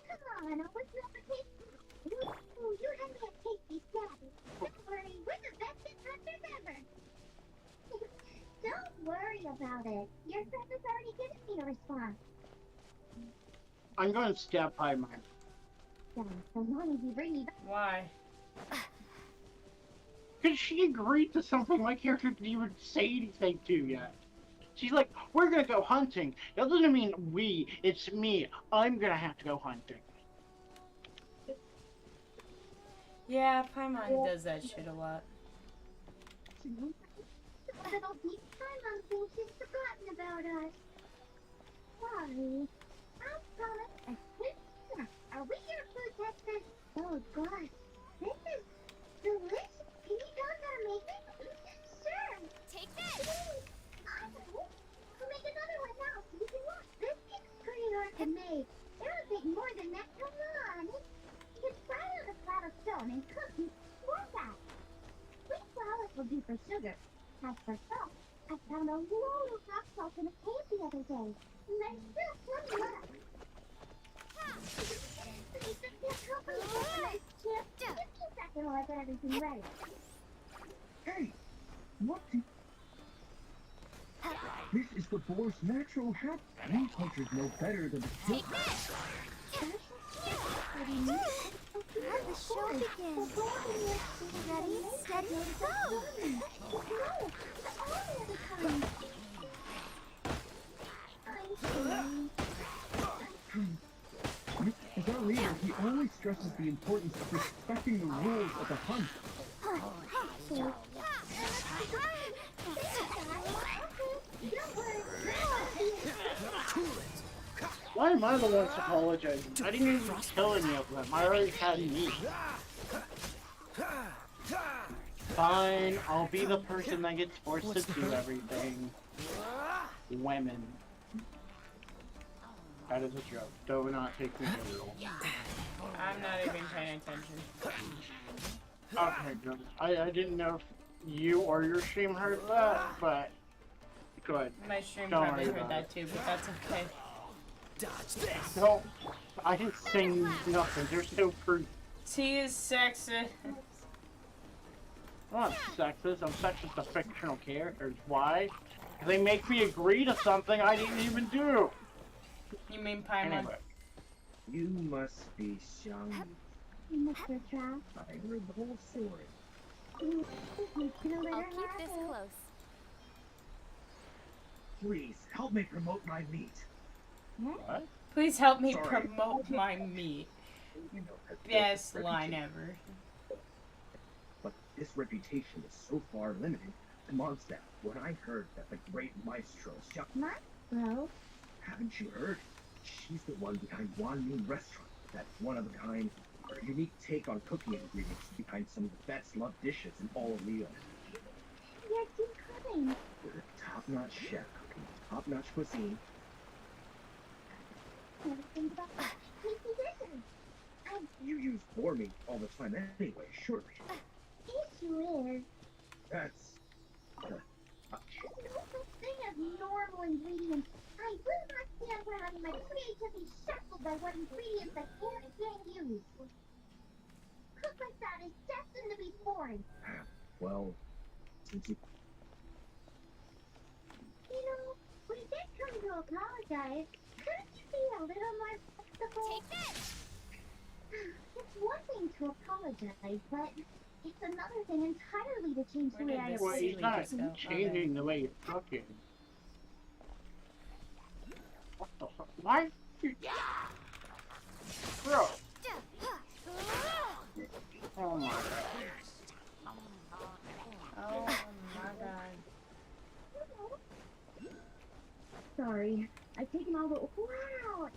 Come on, I'll whip you up a tasty. Ooh, you had me a tasty snack. Don't worry, we're the bestest hunters ever. Don't worry about it. Your friend has already given me a response. I'm going to step by mine. So long as you bring me back. Why? Because she agreed to something my character didn't even say anything to yet. She's like, we're going to go hunting. That doesn't mean we, it's me. I'm going to have to go hunting. Yeah, Paimon does that shit a lot. Little deep Paimon thinks she's forgotten about us. Sorry. I promise a quick snack. Are we your food testers? Oh gosh, this is delicious. Can you tell us how to make it? Sure. Take this! I know. We'll make another one now so you can watch. This is pretty hard to make. It'll take more than that. Come on. You can fry it on a flat of stone and cook and pour that. Sweet flowers will do for sugar. As for salt, I found a load of rock salt in a cave the other day. And there's still plenty left. Please don't feel company for a nice chip. Just keep that while I get everything ready. Hey! What the... This is the boar's natural habitat. We hunters know better than to Take this! Let the show begin. Ready, steady, go! As our leader here, She always stresses the importance of respecting the rules of the hunt. Don't worry. Why am I the one apologizing? I didn't even kill any of them. I already had meat. Fine, I'll be the person that gets forced to do everything. Women. That is a joke. Do not take me literal. I'm not even paying attention. Okay, good. I didn't know if you or your stream heard that, but good. My stream Don't probably worry heard about that too, but that's okay. No, I didn't say nothing. There's no proof. T is sexist. I'm not sexist. I'm sexist to fictional characters. Why? Because they make me agree to something I didn't even do. You mean Paimon? Anyway. You must be Xiang. Mr. Trap. I heard the whole story. He's gonna let I'll her keep have this it. close. Please, help me promote my meat. What? Please help me Sorry. promote my meat. You know, that Best reputation- line ever. But this reputation is so far limited to Mondstadt. When I heard that the great maestro Xiang, Bro, haven't you heard? She's the one behind Wan Min Restaurant. That one of a kind, her unique take on cooking ingredients behind some of the best loved dishes in all of Leo. you're too kind. With a top-notch chef cooking top-notch cuisine. Never think about that. Tasty dishes. You use boar meat all the time anyway, surely. Issue is, That's... there's no such thing as normal ingredients. I will not stand for having my creativity shackled by what ingredients I can't use. Cook like that is destined to be boring. well, since you... You know, when it did come to apologize, couldn't you be a little more flexible? Take this! It's one thing to apologize, but it's another thing entirely to change the Where way did I this Well, approach he's silly not just go? changing the way you're cooking. What the fuck? Why? Bro. Oh my god. Oh my god. Sorry, I've taken all the. Wow, and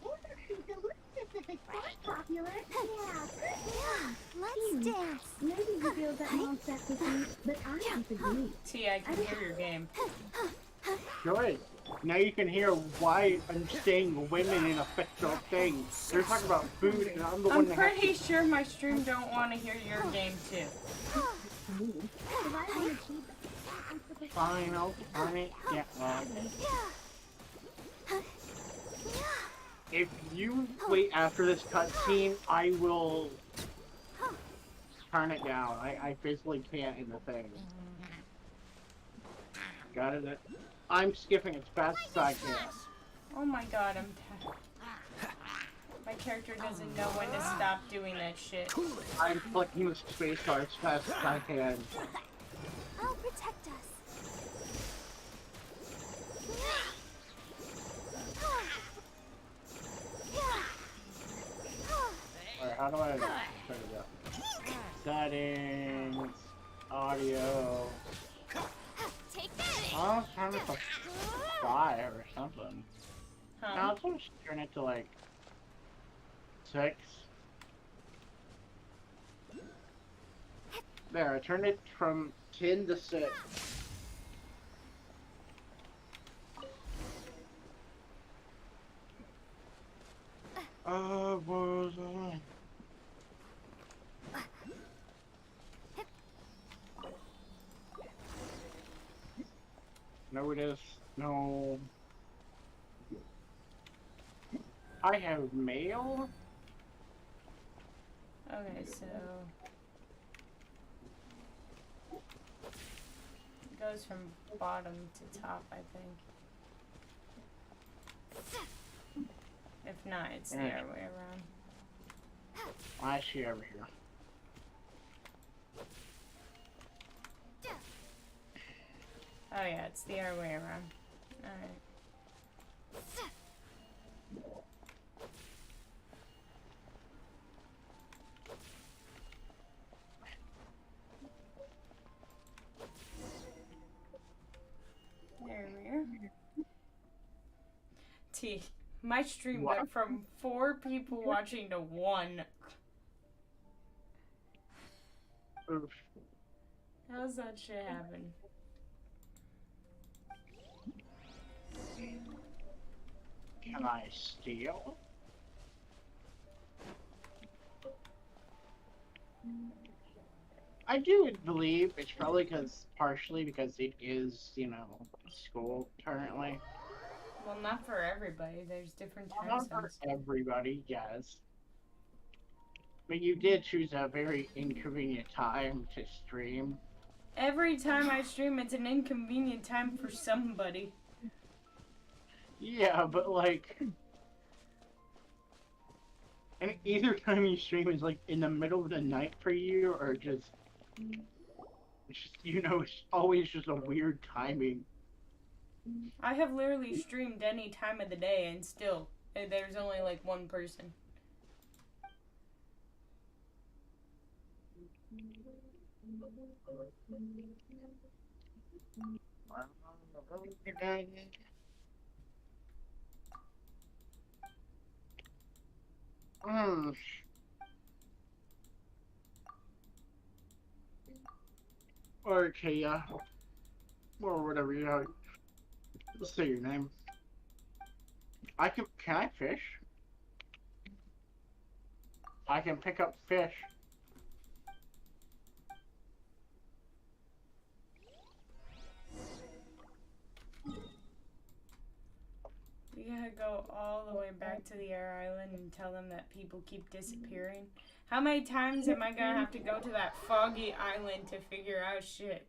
the delicious if it's quite popular. Yeah. Let's dance. Maybe you feel that Mondstadt with me, but I disagree. T, I can hear your game. Good. Now you can hear why I'm saying women in a fictional thing. They're talking about food, and I'm the I'm one that has pretty sure my stream don't want to hear your game too. If I want to keep to fine. I'll find it. Yeah. If you wait after this cutscene, I will turn it down. I physically can't in the thing. Got it? I'm skipping as fast as I can. Oh my god, I'm my character doesn't know when to stop doing that shit. I'm flicking the space bar as fast as I can. I'll protect us. Alright, how do I turn it up? Settings, audio. Take this. I'll turn it to 5 or something. Huh? Now let's just turn it to like 6. There, I turned it from 10 to 6. Was No, it is. No. I have mail? Okay, so it goes from bottom to top, I think. If not, it's the other way around. I see over here. Oh yeah, it's the other way around. Alright. T. My stream What? went from 4 people watching to 1. Oof. How's that shit happen? Can I steal? I do believe it's probably partially because it is, school currently. Well, not for everybody. There's different time Not for zones. everybody, yes. But you did choose a very inconvenient time to stream. Every time I stream, it's an inconvenient time for somebody. Yeah, but and either time you stream is in the middle of the night for you, or just, it's always just a weird timing. I have literally streamed any time of the day, and still, there's only 1 person. Or Kaya. Or whatever you know. Let's say your name. Can I fish? I can pick up fish. We gotta go all the way back to the air island and tell them that people keep disappearing. How many times am I gonna have to go to that foggy island to figure out shit?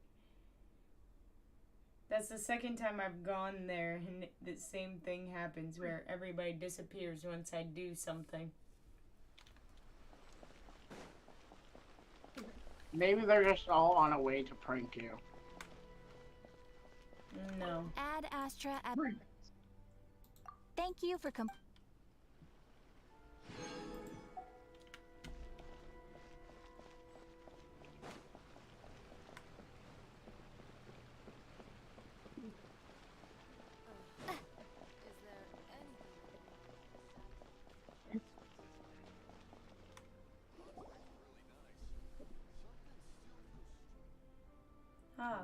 That's the second time I've gone there, and the same thing happens where everybody disappears once I do something. Maybe they're just all on a way to prank you. No. Ad Astra. Thank you for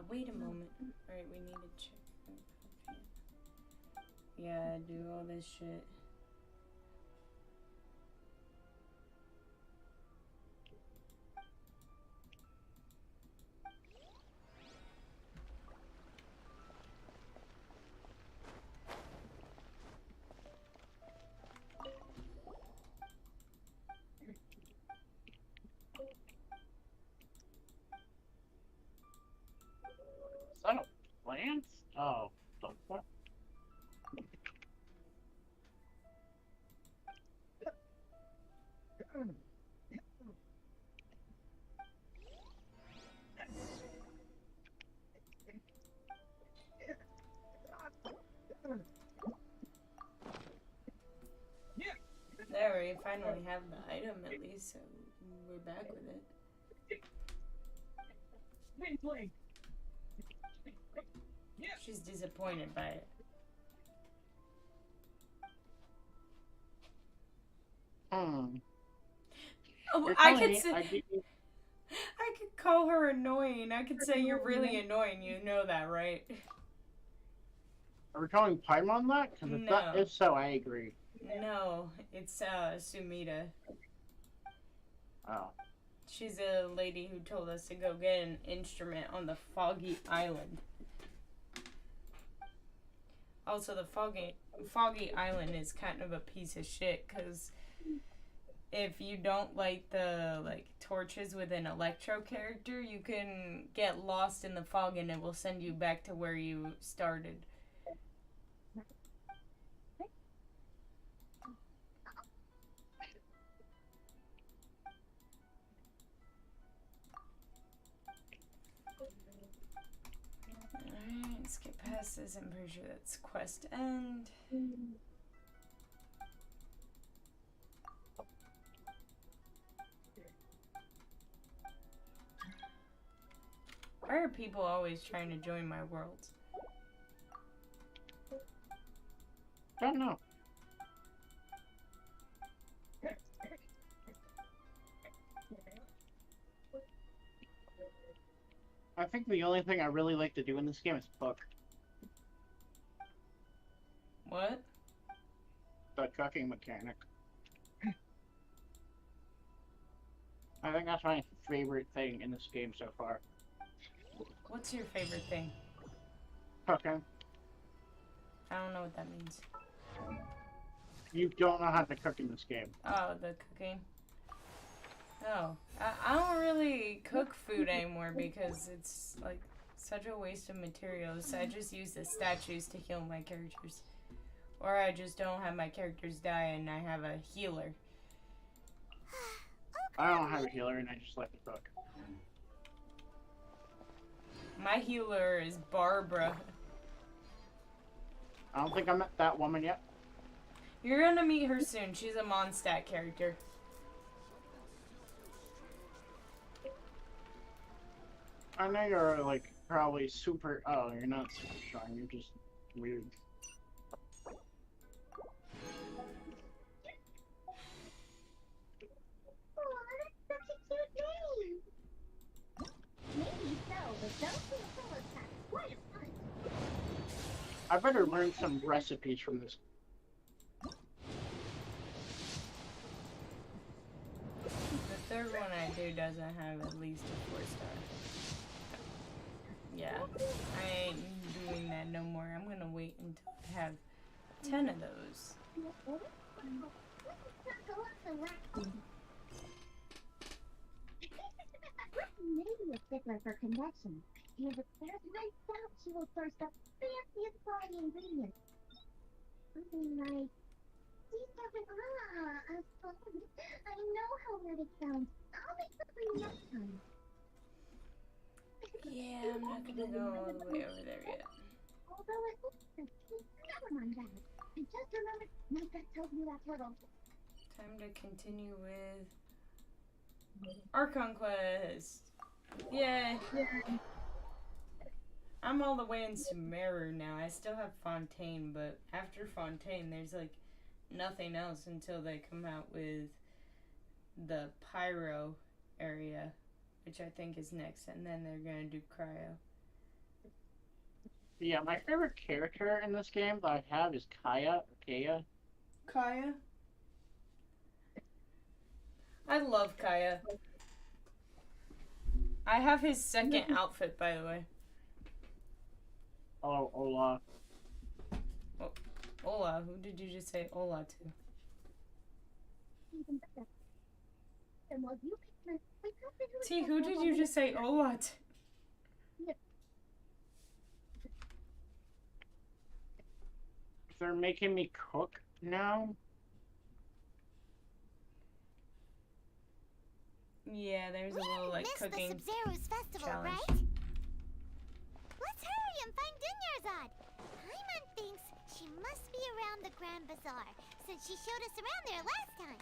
Wait a moment. Alright, we need to check. Yeah, do all this shit. Is that a plant? Oh, the fuck? There, we finally have the item at least, so we're back with it. She's disappointed by it. Oh, I could call her annoying. I could say you're really annoying. You know that, right? Are we calling Paimon that? Because if so, I agree. No, it's Sumida. Oh. She's a lady who told us to go get an instrument on the foggy island. Also, the foggy island is kind of a piece of shit, because if you don't light the torches with an electro character, you can get lost in the fog and it will send you back to where you started. Alright, let's get past this. I'm pretty sure that's quest end. Why are people always trying to join my world? Don't know. I think the only thing I really like to do in this game is cook. What? The cooking mechanic. I think that's my favorite thing in this game so far. What's your favorite thing? Cooking. I don't know what that means. You don't know how to cook in this game. Oh, the cooking. No, I don't really cook food anymore because it's like such a waste of materials. I just use the statues to heal my characters. Or I just don't have my characters die and I have a healer. I don't have a healer and I just like to cook. My healer is Barbara. I don't think I met that woman yet. You're gonna meet her soon. She's a Mondstadt character. I know you're like probably super. Oh, you're not super strong. You're just weird. Oh, that's such a cute name. Maybe so, but those two fellows have quite a punch. I better learn some recipes from this. The third one I do doesn't have at least a 4-star. Yeah, I ain't doing that no more. I'm gonna wait until I have 10 of those. Maybe a stickler for connection. And if there's no doubt she will source the fanciest quality ingredients. Something like cheese a spoon. I know how weird it sounds. I'll make something next time. Yeah, I'm not gonna go all the way over there yet. Although it looks risky, never mind that. And just remember, my gut tells me that turtle. Time to continue with our conquest. Yay! I'm all the way in Sumeru now. I still have Fontaine, but after Fontaine, there's like nothing else until they come out with the Pyro area, which I think is next, and then they're gonna do Cryo. Yeah, my favorite character in this game that I have is Kaya. Kaya. Kaya? I love Kaya. I have his second outfit, by the way. Oh, Ola. Oh, Ola? Who did you just say Ola to? T, who did you just say Ola to? They're making me cook now? Yeah, there's a We little like didn't miss cooking the Sub-Zero's festival, challenge. right? Let's hurry and find Dunyarzad. Paimon thinks she must be around the Grand Bazaar, since she showed us around there last time.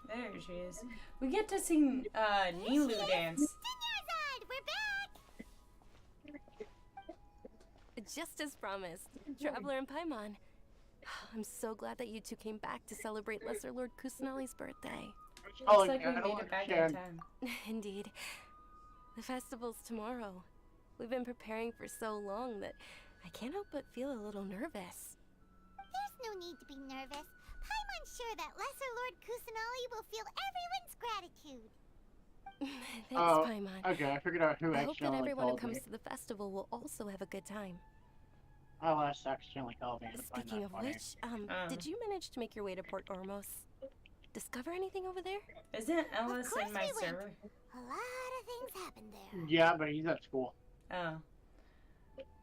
There she is. We get to see Nilu dance. Dunyarzad, we're back! Just as promised, Traveler and Paimon. I'm so glad that you two came back to celebrate Lesser Lord Kusanali's birthday. Oh, Looks like yeah, we I don't made it back in understand. time. Indeed. The festival's tomorrow. We've been preparing for so long that I can't help but feel a little nervous. There's no need to be nervous. Paimon's sure that Lesser Lord Kusanali will feel everyone's gratitude. Thanks, Oh, Paimon. okay, I figured out who I hope that accidentally everyone who called comes me. to the festival will also have a good time. Oh, that's accidentally called me. I find Speaking that of funny. which, did you manage to make your way to Port Ormos? Discover anything over there? Isn't Ellis course in my we went. server? A lot of things happened there. Yeah, but he's at school. Oh.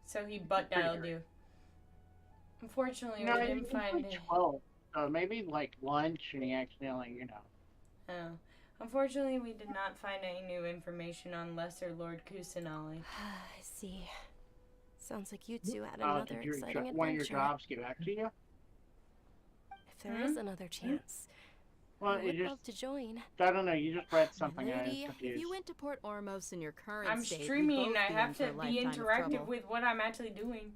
So he butt dialed you. Unfortunately, No, we he's didn't find like it. 12. So maybe like lunch and he accidentally, you know. Oh. Unfortunately, we did not find any new information on Lesser Lord Kusanali. I see. Sounds like you two had Oh, another did exciting one of your adventure. jobs get back to you? If there is another chance, Well, I would you love to join. I don't know. You just read something. I was Lady, if confused. you went to Port Ormos in your current I'm state, we'd streaming. both I be have in for to a be lifetime of interactive trouble. with what I'm actually doing.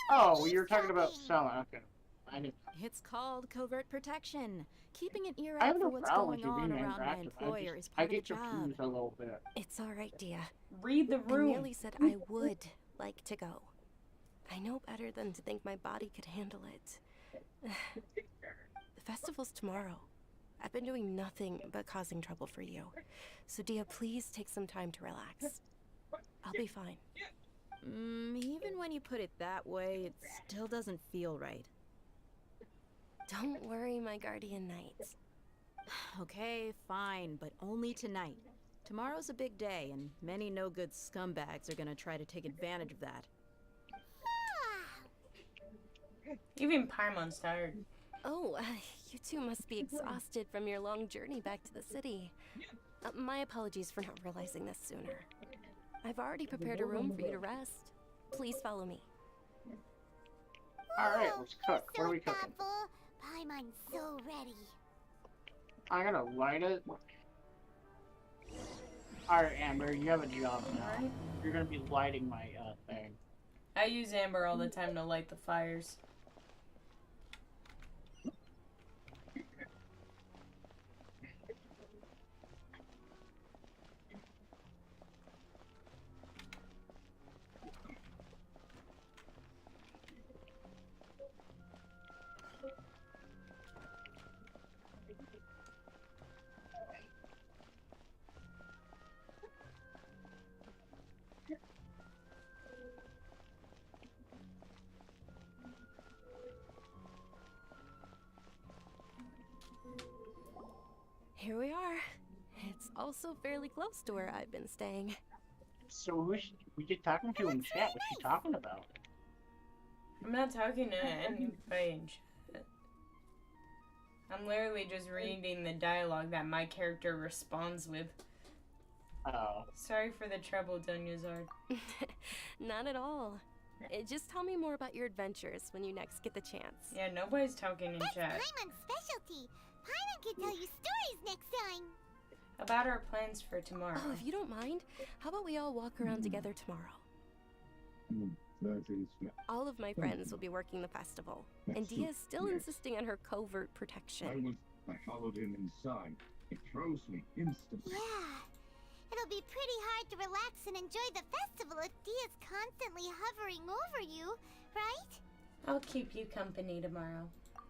Oh, you were talking about Sella. Okay. I didn't. It's called covert protection. Keeping an ear I out have for no what's problem going with you on being around my interactive. employer is I part of the get job. confused a little bit. It's alright, Dia. Read the I room. merely said I would like to go. I know better than to think my body could handle it. The festival's tomorrow. I've been doing nothing but causing trouble for you. So Dia, please take some time to relax. I'll be fine. Even when you put it that way, it still doesn't feel right. Don't worry, my guardian knight. Okay, fine, but only tonight. Tomorrow's a big day, and many no-good scumbags are gonna try to take advantage of that. Even Paimon's tired. Oh, you two must be exhausted from your long journey back to the city. My apologies for not realizing this sooner. I've already prepared a room for you to rest. Please follow me. Alright, let's cook. What are we cooking? Thoughtful. Paimon's so ready. I'm gonna light it. Alright, Amber, you have a job now. Alright. You're gonna be lighting my thing. I use amber all the time to light the fires. Here we are. It's also fairly close to where I've been staying. So who's we just talking to in chat? What's she talking about? I'm not talking to anybody in chat. I'm literally just reading the dialogue that my character responds with. Oh. Sorry for the trouble, Dunyazard. Not at all. Just tell me more about your adventures when you next get the chance. Yeah, nobody's talking in That's chat. Paimon's specialty. Paimon can tell you stories next time. About our plans for tomorrow. Oh, if you don't mind, how about we all walk around together tomorrow? All of my friends will be working the festival, and Dia's still insisting on her covert protection. I followed him inside. It froze me instantly. Yeah. It'll be pretty hard to relax and enjoy the festival if Dia's constantly hovering over you, right? I'll keep you company tomorrow.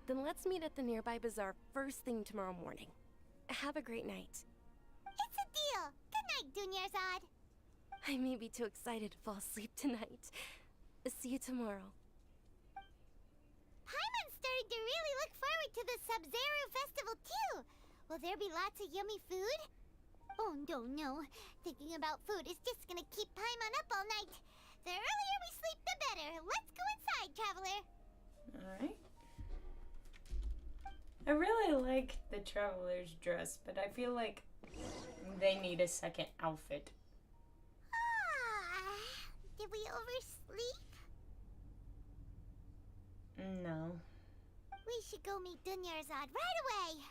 Then let's meet at the nearby bazaar first thing tomorrow morning. Have a great night. It's a deal. Good night, Dunyarzad. I may be too excited to fall asleep tonight. See you tomorrow. Paimon's starting to really look forward to the Sub-Zero festival too. Will there be lots of yummy food? Oh no. Thinking about food is just gonna keep Paimon up all night. The earlier we sleep, the better. Let's go inside, traveler. Alright. I really like the traveler's dress, but I feel like they need a second outfit. Did we oversleep? No. We should go meet Dunyarzad right away.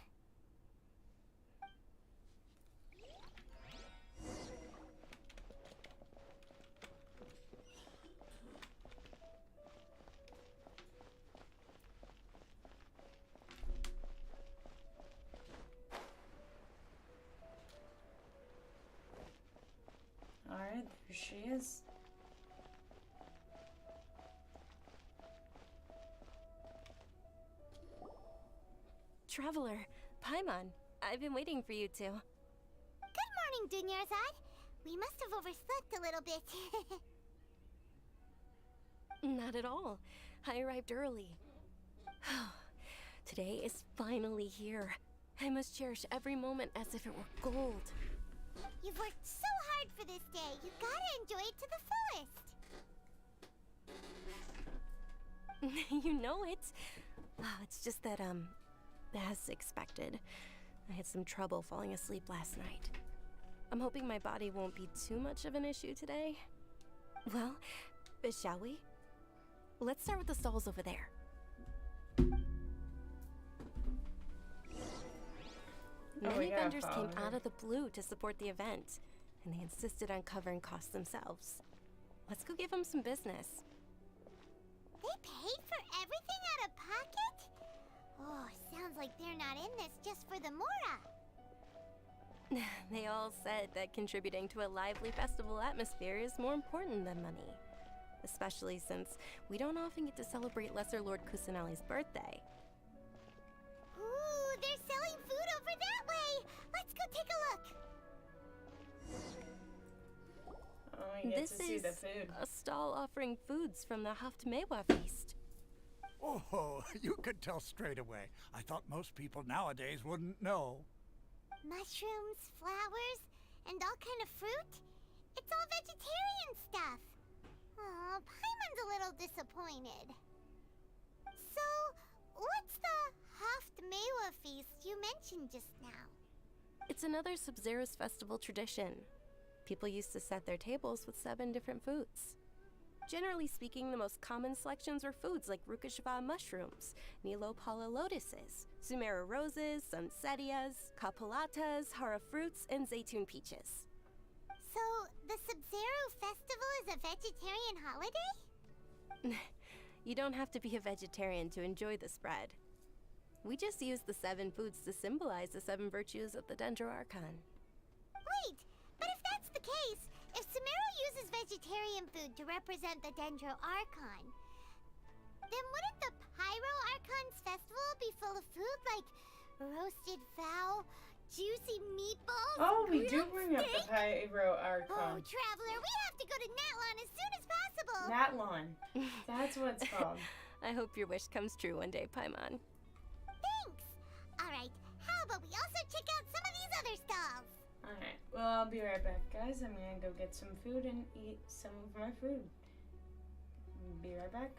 Alright, there she is. Traveler, Paimon, I've been waiting for you two. Good morning, Dunyarzad. We must have overslept a little bit. Not at all. I arrived early. Today is finally here. I must cherish every moment as if it were gold. You've worked so hard for this day. You gotta enjoy it to the fullest. You know it. It's just that, as expected, I had some trouble falling asleep last night. I'm hoping my body won't be too much of an issue today. Well, shall we? Let's start with the stalls over there. Oh, we Many gotta vendors follow came her. out of the blue to support the event, and they insisted on covering costs themselves. Let's go give them some business. They paid for everything out of pocket? Oh, sounds like they're not in this just for the Mora. They all said that contributing to a lively festival atmosphere is more important than money. Especially since we don't often get to celebrate Lesser Lord Kusanali's birthday. Ooh, they're selling food over that way. Let's go take a look. Oh, I get This to see the is food. a stall offering foods from the Haftmewa feast. Oh, you could tell straight away. I thought most people nowadays wouldn't know. Mushrooms, flowers, and all kind of fruit? It's all vegetarian stuff. Aw, Paimon's a little disappointed. So, what's the Haftmewa feast you mentioned just now? It's another Sub-Zero's festival tradition. People used to set their tables with 7 different foods. Generally speaking, the most common selections were foods like Rukashva mushrooms, Nilopala lotuses, Sumera roses, Sunsetias, Kapalatas, Hara fruits, and Zaytun peaches. So, the Sub-Zero festival is a vegetarian holiday? You don't have to be a vegetarian to enjoy the spread. We just use the 7 foods to symbolize the 7 virtues of the Dendro Archon. Wait, but if that's the case, if Sumero uses vegetarian food to represent the Dendro Archon, then wouldn't the Pyro Archon's festival be full of food like roasted fowl, juicy meatballs? Oh, we do grilled bring up the steak? Pyro Oh, Archon. Traveler, we have to go to Natlon as soon as possible. Natlon. That's what it's called. I hope your wish comes true one day, Paimon. Thanks. All right, how about we also check out some of these other stalls? Alright, well, I'll be right back, guys. I'm gonna go get some food and eat some of my food. Be right back.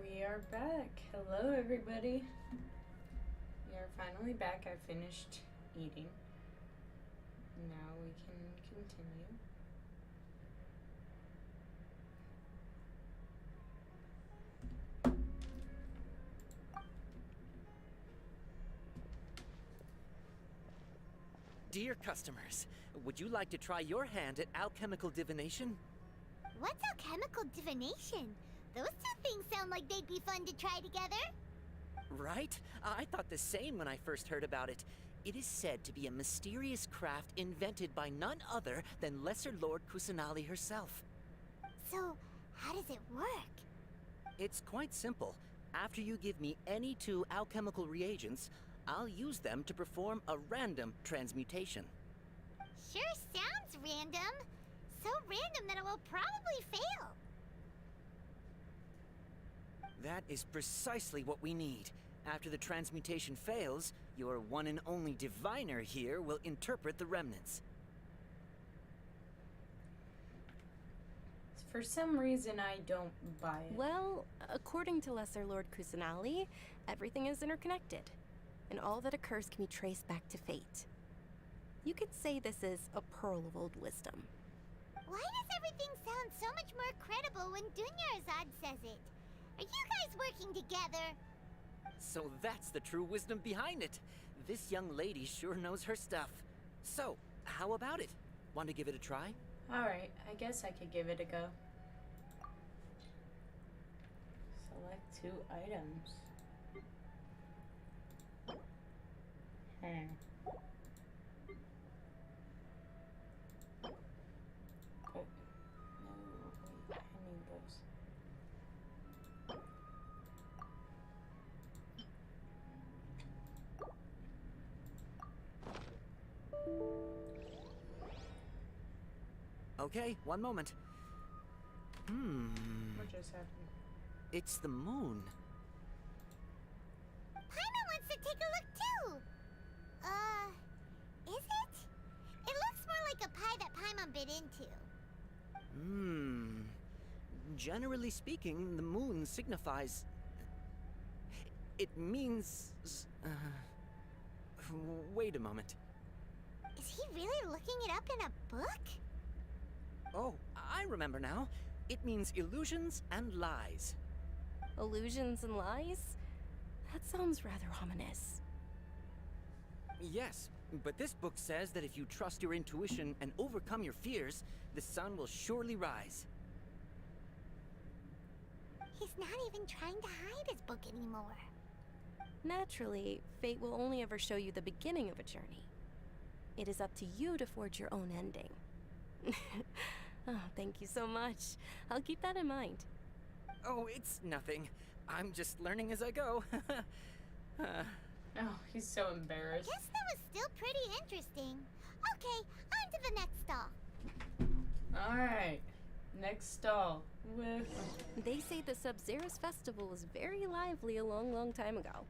We are back. Hello, everybody. We are finally back. I finished eating. Now we can continue. Dear customers, would you like to try your hand at alchemical divination? What's alchemical divination? Those two things sound like they'd be fun to try together. Right? I thought the same when I first heard about it. It is said to be a mysterious craft invented by none other than Lesser Lord Kusanali herself. So, how does it work? It's quite simple. After you give me any 2 alchemical reagents, I'll use them to perform a random transmutation. Sure sounds random. So random that it will probably fail. That is precisely what we need. After the transmutation fails, your one and only diviner here will interpret the remnants. For some reason, I don't buy it. Well, according to Lesser Lord Kusanali, everything is interconnected, and all that occurs can be traced back to fate. You could say this is a pearl of old wisdom. Why does everything sound so much more credible when Dunyarzad says it? Are you guys working together? So that's the true wisdom behind it. This young lady sure knows her stuff. So, how about it? Want to give it a try? Alright, I guess I could give it a go. Select 2 items. Oh, no, wait, I need those. Okay, one moment. What just happened? It's the moon. Paimon wants to take a look too! Is it? It looks more like a pie that Paimon bit into. Generally speaking, the moon signifies... It means... Wait a moment. Is he really looking it up in a book? Oh, I remember now. It means illusions and lies. Illusions and lies? That sounds rather ominous. Yes, but this book says that if you trust your intuition and overcome your fears, the sun will surely rise. He's not even trying to hide his book anymore. Naturally, fate will only ever show you the beginning of a journey. It is up to you to forge your own ending. Oh, thank you so much. I'll keep that in mind. Oh, it's nothing. I'm just learning as I go. Oh, he's so embarrassed. Guess that was still pretty interesting. Okay, on to the next stall. Alright, next stall with... They say the Sub-Zero's festival was very lively a long, long time ago.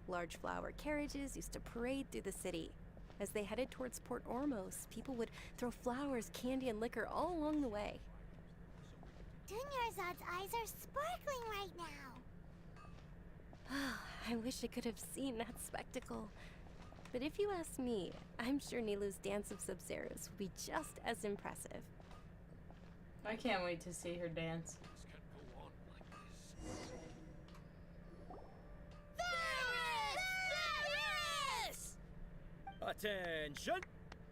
Large flower carriages used to parade through the city. As they headed towards Port Ormos, people would throw flowers, candy, and liquor all along the way. Dunyarzad's eyes are sparkling right now. I wish I could have seen that spectacle. But if you ask me, I'm sure Nilou's dance of Sub-Zeros will be just as impressive. I can't wait to see her dance. Attention!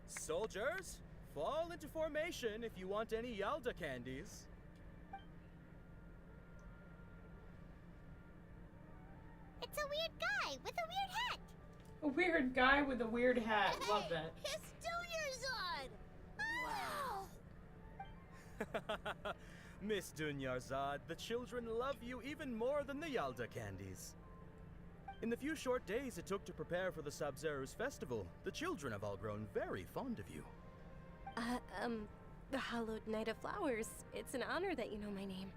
Soldiers, fall into formation if you want any Yalda candies. It's a weird guy with a weird hat. A weird guy with a weird hat. Love that. It's Dunyarzad! Wow! Miss Dunyarzad, the children love you even more than the Yalda candies. In the few short days it took to prepare for the Sub-Zero's festival, the children have all grown very fond of you. The Hallowed Night of Flowers. It's an honor that you know my name.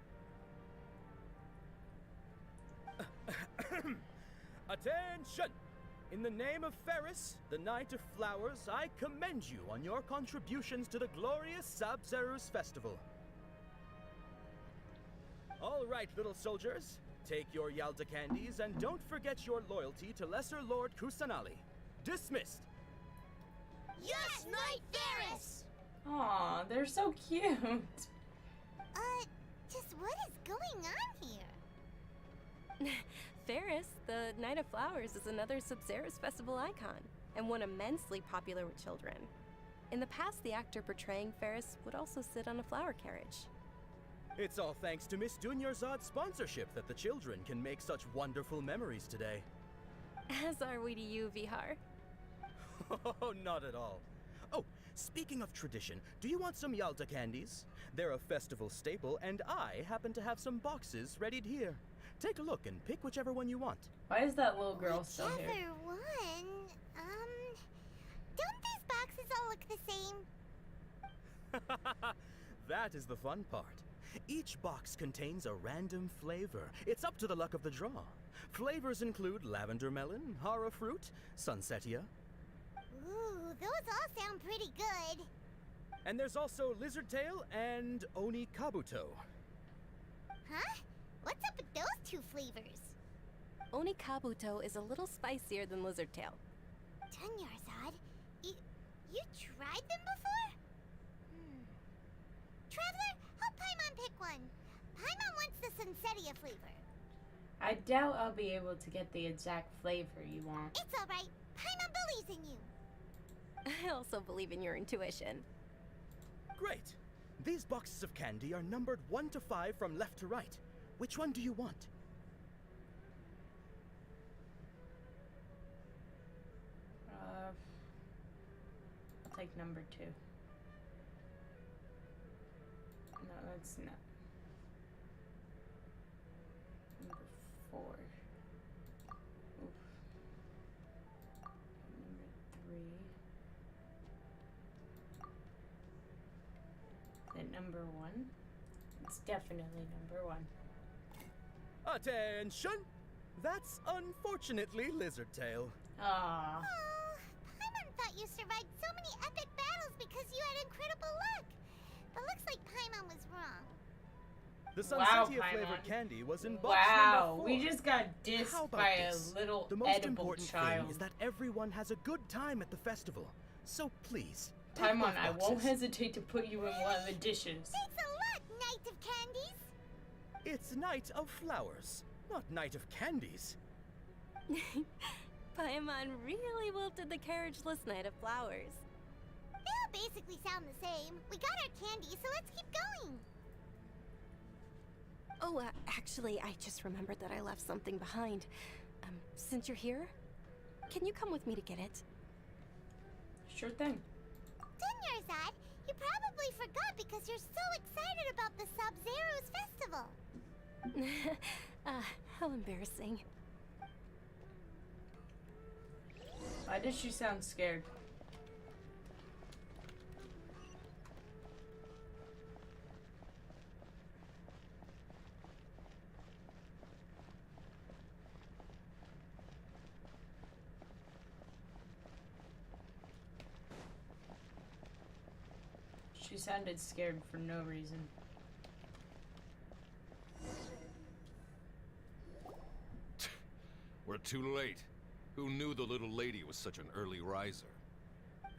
Attention! In the name of Ferris, the Knight of Flowers, I commend you on your contributions to the glorious Sub-Zero's festival. All right, little soldiers. Take your Yalda candies and don't forget your loyalty to Lesser Lord Kusanali. Dismissed. Yes, Knight Ferris! Aw, they're so cute. Just what is going on here? Ferris, the Knight of Flowers, is another Sabzeruz festival icon, and one immensely popular with children. In the past, the actor portraying Ferris would also sit on a flower carriage. It's all thanks to Miss Dunyarzad's sponsorship that the children can make such wonderful memories today. As are we to you, Vihar. Oh, not at all. Oh, speaking of tradition, do you want some Yalda candies? They're a festival staple, and I happen to have some boxes readied here. Take a look and pick whichever one you want. Why is that little girl still here? Whichever one. Don't these boxes all look the same? That is the fun part. Each box contains a random flavor. It's up to the luck of the draw. Flavors include lavender melon, hara fruit, sunsetia. Ooh, those all sound pretty good. And there's also lizard tail and oni kabuto. Huh? What's up with those two flavors? Oni Kabuto is a little spicier than Lizard Tail. Dunyarzad, you tried them before? Traveler, help Paimon pick one. Paimon wants the Sunsetia flavor. I doubt I'll be able to get the exact flavor you want. It's alright. Paimon believes in you. I also believe in your intuition. Great! These boxes of candy are numbered 1 to 5 from left to right. Which one do you want? I'll take number 2. No, that's not. Number 4. Oof. Number 3. Then number 1. It's definitely number 1. Attention! That's unfortunately Lizard Tail. Aww. Oh, Paimon thought you survived so many epic battles because you had incredible luck. But looks like Paimon was wrong. The Wow, Sunsetia flavored Paimon. candy was in box Wow, number 4. we just got dissed How about by this? a little The most edible important child. thing is that everyone has a good time at the festival. So please, take Paimon, both I won't boxes. Thanks hesitate to put you in one of the dishes. a lot, Knight of Candies. It's Night of Flowers, not Night of Candies. Paimon really wilted the carriageless Knight of Flowers. They all basically sound the same. We got our candy, so let's keep going. Oh, actually, I just remembered that I left something behind. Since you're here, can you come with me to get it? Sure thing. Dunyarzad, you probably forgot because you're so excited about the Sabzeruz festival. How embarrassing. Why does she sound scared? She sounded scared for no reason. We're too late. Who knew the little lady was such an early riser?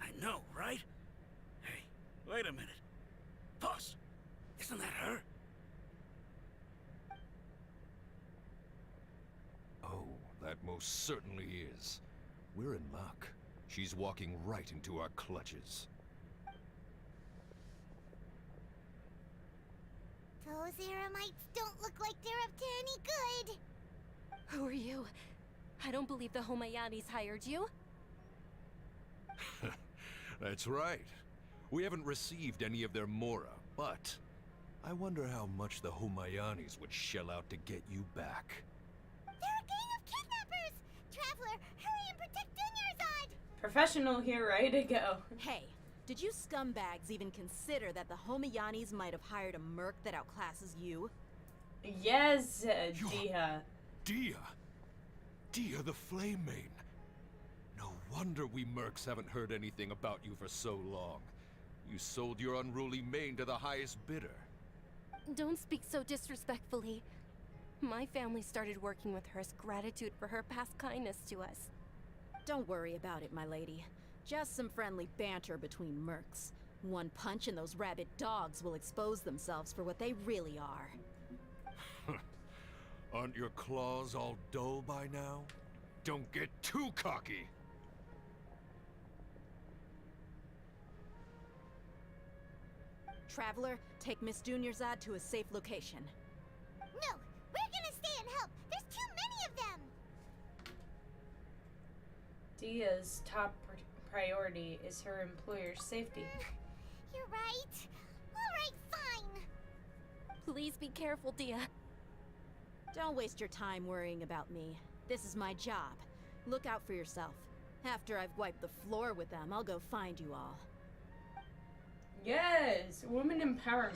I know, right? Hey, wait a minute. Pause. Isn't that her? Oh, that most certainly is. We're in luck. She's walking right into our clutches. Those Eremites don't look like they're up to any good. Who are you? I don't believe the Homayanis hired you. That's right. We haven't received any of their mora, but I wonder how much the Homayanis would shell out to get you back. They're a gang of kidnappers! Traveler, hurry and protect Dunyarzad! Professional here, ready to go. Hey, did you scumbags even consider that the Homayanis might have hired a merc that outclasses you? Yes, Dia. Dia! Dia the Flame Main! No wonder we mercs haven't heard anything about you for so long. You sold your unruly mane to the highest bidder. Don't speak so disrespectfully. My family started working with her as gratitude for her past kindness to us. Don't worry about it, my lady. Just some friendly banter between mercs. One punch and those rabid dogs will expose themselves for what they really are. Aren't your claws all dull by now? Don't get too cocky! Traveler, take Miss Dunyarzad to a safe location. No, we're gonna stay and help. There's too many of them. Dia's top priority is her employer's safety. You're right. All right, fine. Please be careful, Dia. Don't waste your time worrying about me. This is my job. Look out for yourself. After I've wiped the floor with them, I'll go find you all. Yes! Woman empowerment.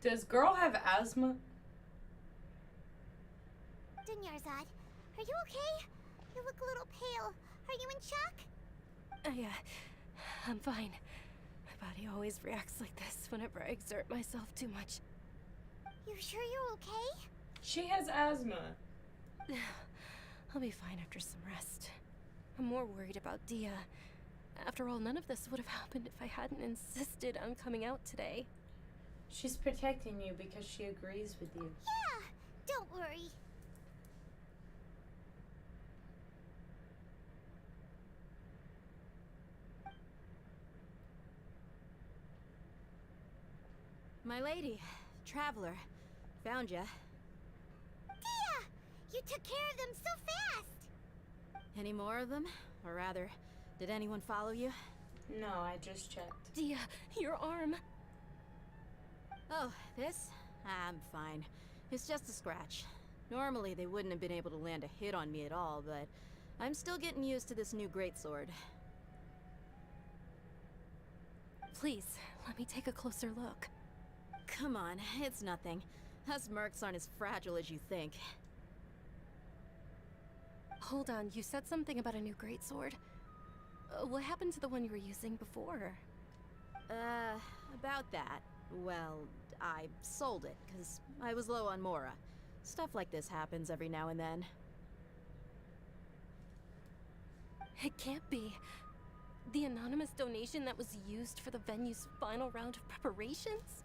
Does girl have asthma? Dunyarzad, are you okay? You look a little pale. Are you in shock? Yeah, I'm fine. My body always reacts like this whenever I exert myself too much. You sure you're okay? She has asthma. I'll be fine after some rest. I'm more worried about Dia. After all, none of this would have happened if I hadn't insisted on coming out today. She's protecting you because she agrees with you. Yeah, don't worry. My lady, Traveler, found ya. Dia! You took care of them so fast! Any more of them? Or rather, did anyone follow you? No, I just checked. Dia, your arm! Oh, this? I'm fine. It's just a scratch. Normally they wouldn't have been able to land a hit on me at all, but I'm still getting used to this new greatsword. Please, let me take a closer look. Come on, it's nothing. Us mercs aren't as fragile as you think. Hold on, you said something about a new greatsword. What happened to the one you were using before? About that. Well, I sold it, because I was low on Mora. Stuff like this happens every now and then. It can't be. The anonymous donation that was used for the venue's final round of preparations?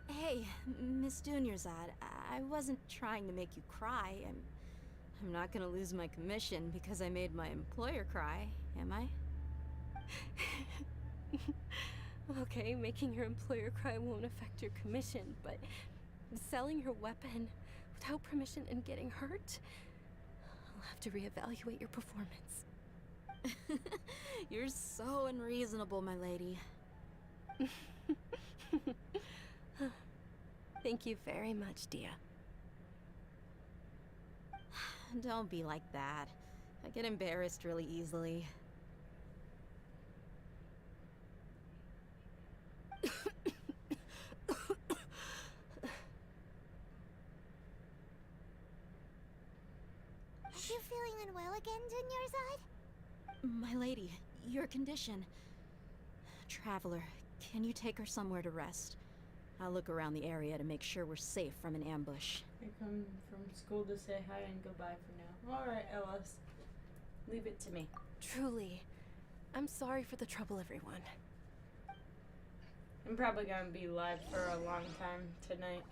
Hey, Miss Dunyarzad, I wasn't trying to make you cry. I'm not gonna lose my commission because I made my employer cry, am I? Okay, making your employer cry won't affect your commission, but selling your weapon without permission and getting hurt? I'll have to reevaluate your performance. You're so unreasonable, my lady. Thank you very much, Dia. Don't be like that. I get embarrassed really easily. Are you feeling unwell again, Dunyarzad? My lady, your condition. Traveler, can you take her somewhere to rest? I'll look around the area to make sure we're safe from an ambush. I come from school to say hi and goodbye for now. Alright, Ellis. Leave it to me. Truly, I'm sorry for the trouble, everyone. I'm probably gonna be live for a long time tonight.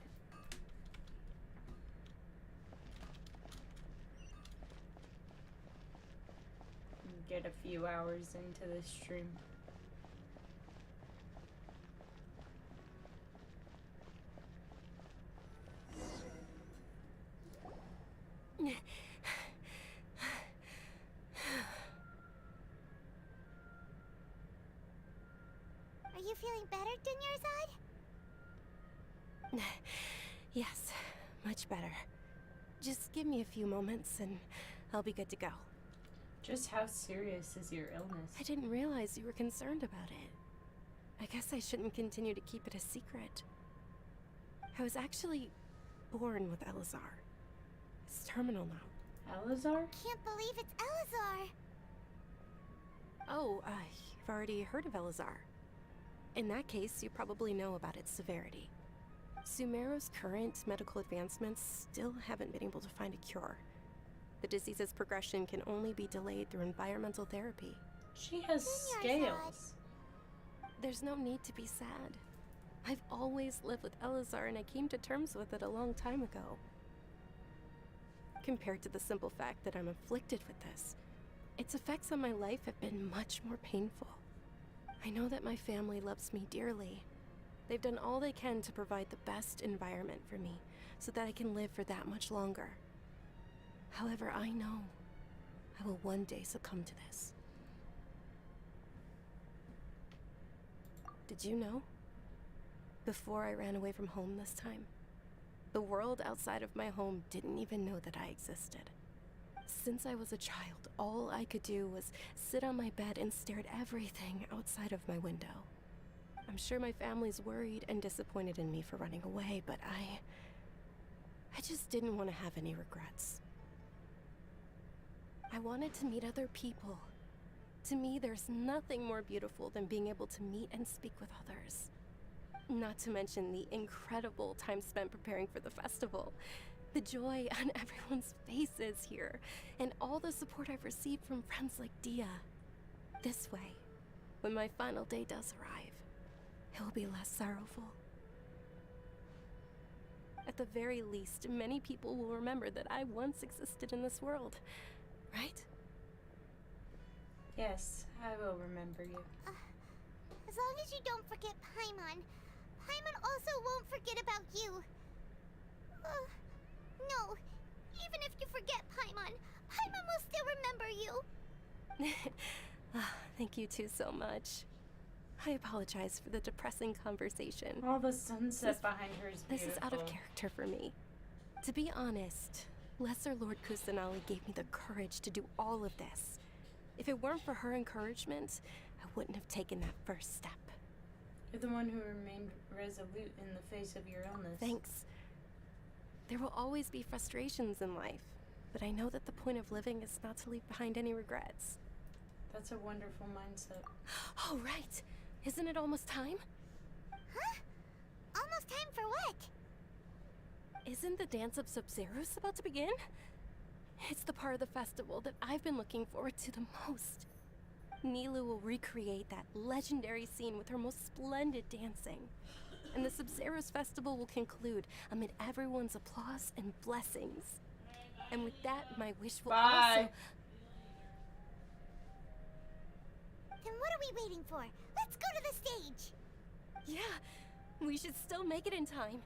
Get a few hours into this stream. Are you feeling better, Yes, much better. Just give me a few moments and I'll be good to go. Just how serious is your illness? I didn't realize you were concerned about it. I guess I shouldn't continue to keep it a secret. I was actually born with Elazar. It's terminal now. Elazar? Can't believe it's Elazar. Oh, you've already heard of Elazar. In that case, you probably know about its severity. Sumeru's current medical advancements still haven't been able to find a cure. The disease's progression can only be delayed through environmental therapy. She has scales. There's no need to be sad. I've always lived with Elazar, and I came to terms with it a long time ago. Compared to the simple fact that I'm afflicted with this, its effects on my life have been much more painful. I know that my family loves me dearly. They've done all they can to provide the best environment for me, so that I can live for that much longer. However, I know I will one day succumb to this. Did you know? Before I ran away from home this time, the world outside of my home didn't even know that I existed. Since I was a child, all I could do was sit on my bed and stare at everything outside of my window. I'm sure my family's worried and disappointed in me for running away, but I just didn't want to have any regrets. I wanted to meet other people. To me, there's nothing more beautiful than being able to meet and speak with others. Not to mention the incredible time spent preparing for the festival. The joy on everyone's faces here, and all the support I've received from friends like Dia. This way, when my final day does arrive, it will be less sorrowful. At the very least, many people will remember that I once existed in this world, right? Yes, I will remember you. As long as you don't forget Paimon. Paimon also won't forget about you. No. Even if you forget Paimon, Paimon will still remember you. Thank you two so much. I apologize for the depressing conversation. All the sunset behind her is beautiful. This is out of character for me. To be honest, Lesser Lord Kusanali gave me the courage to do all of this. If it weren't for her encouragement, I wouldn't have taken that first step. You're the one who remained resolute in the face of your illness. Thanks. There will always be frustrations in life, but I know that the point of living is not to leave behind any regrets. That's a wonderful mindset. Oh, right. Isn't it almost time? Huh? Almost time for what? Isn't the Dance of Sub-Zeros about to begin? It's the part of the festival that I've been looking forward to the most. Nilu will recreate that legendary scene with her most splendid dancing. And the Sub-Zeros festival will conclude amid everyone's applause and blessings. And with that, my wish will also... Then what are we waiting for? Let's go to the stage! Yeah, we should still make it in time.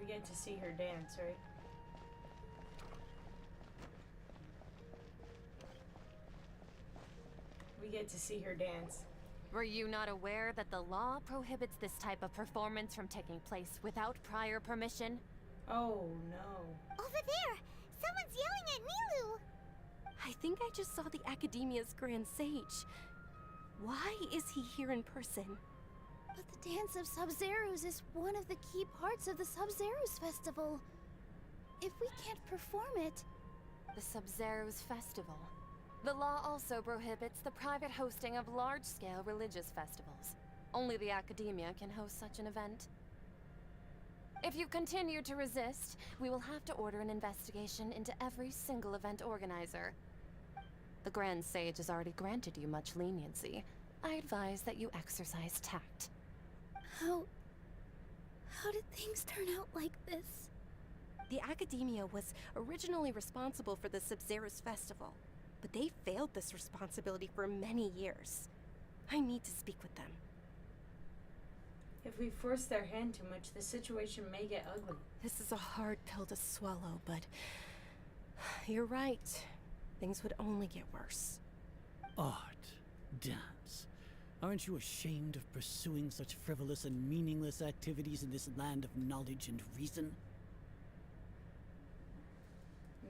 We get to see her dance, right? We get to see her dance. Were you not aware that the law prohibits this type of performance from taking place without prior permission? Oh, no. Over there! Someone's yelling at Nilu! I think I just saw the Academia's Grand Sage. Why is he here in person? But the Dance of Sub-Zeros is one of the key parts of the Sub-Zeros festival. If we can't perform it... The Sub-Zeros festival. The law also prohibits the private hosting of large-scale religious festivals. Only the Academia can host such an event. If you continue to resist, we will have to order an investigation into every single event organizer. The Grand Sage has already granted you much leniency. I advise that you exercise tact. How did things turn out like this? The Academia was originally responsible for the Sub-Zeros festival, but they failed this responsibility for many years. I need to speak with them. If we force their hand too much, the situation may get ugly. This is a hard pill to swallow, but you're right. Things would only get worse. Art, dance. Aren't you ashamed of pursuing such frivolous and meaningless activities in this land of knowledge and reason?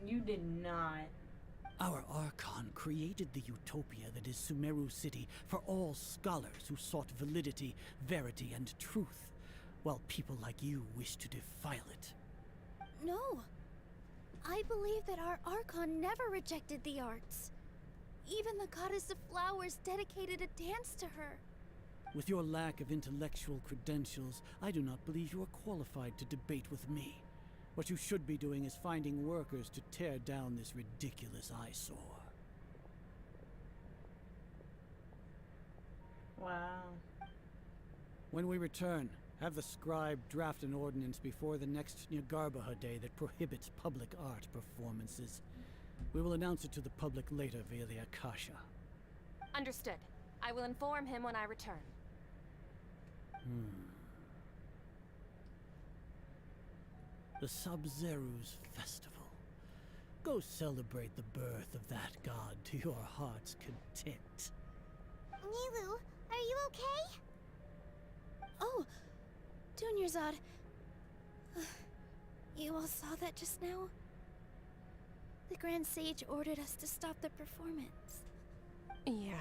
You did not. Our Archon created the utopia that is Sumeru City for all scholars who sought validity, verity, and truth, while people like you wish to defile it. No. I believe that our Archon never rejected the arts. Even the goddess of flowers dedicated a dance to her. With your lack of intellectual credentials, I do not believe you are qualified to debate with me. What you should be doing is finding workers to tear down this ridiculous eyesore. Wow. When we return, have the scribe draft an ordinance before the next Nyargarbaha Day that prohibits public art performances. We will announce it to the public later via the Akasha. Understood. I will inform him when I return. The Sub-Zeru's festival. Go celebrate the birth of that god to your heart's content. Nilu, are you okay? Oh, Dunyarzad. You all saw that just now? The Grand Sage ordered us to stop the performance. Yeah.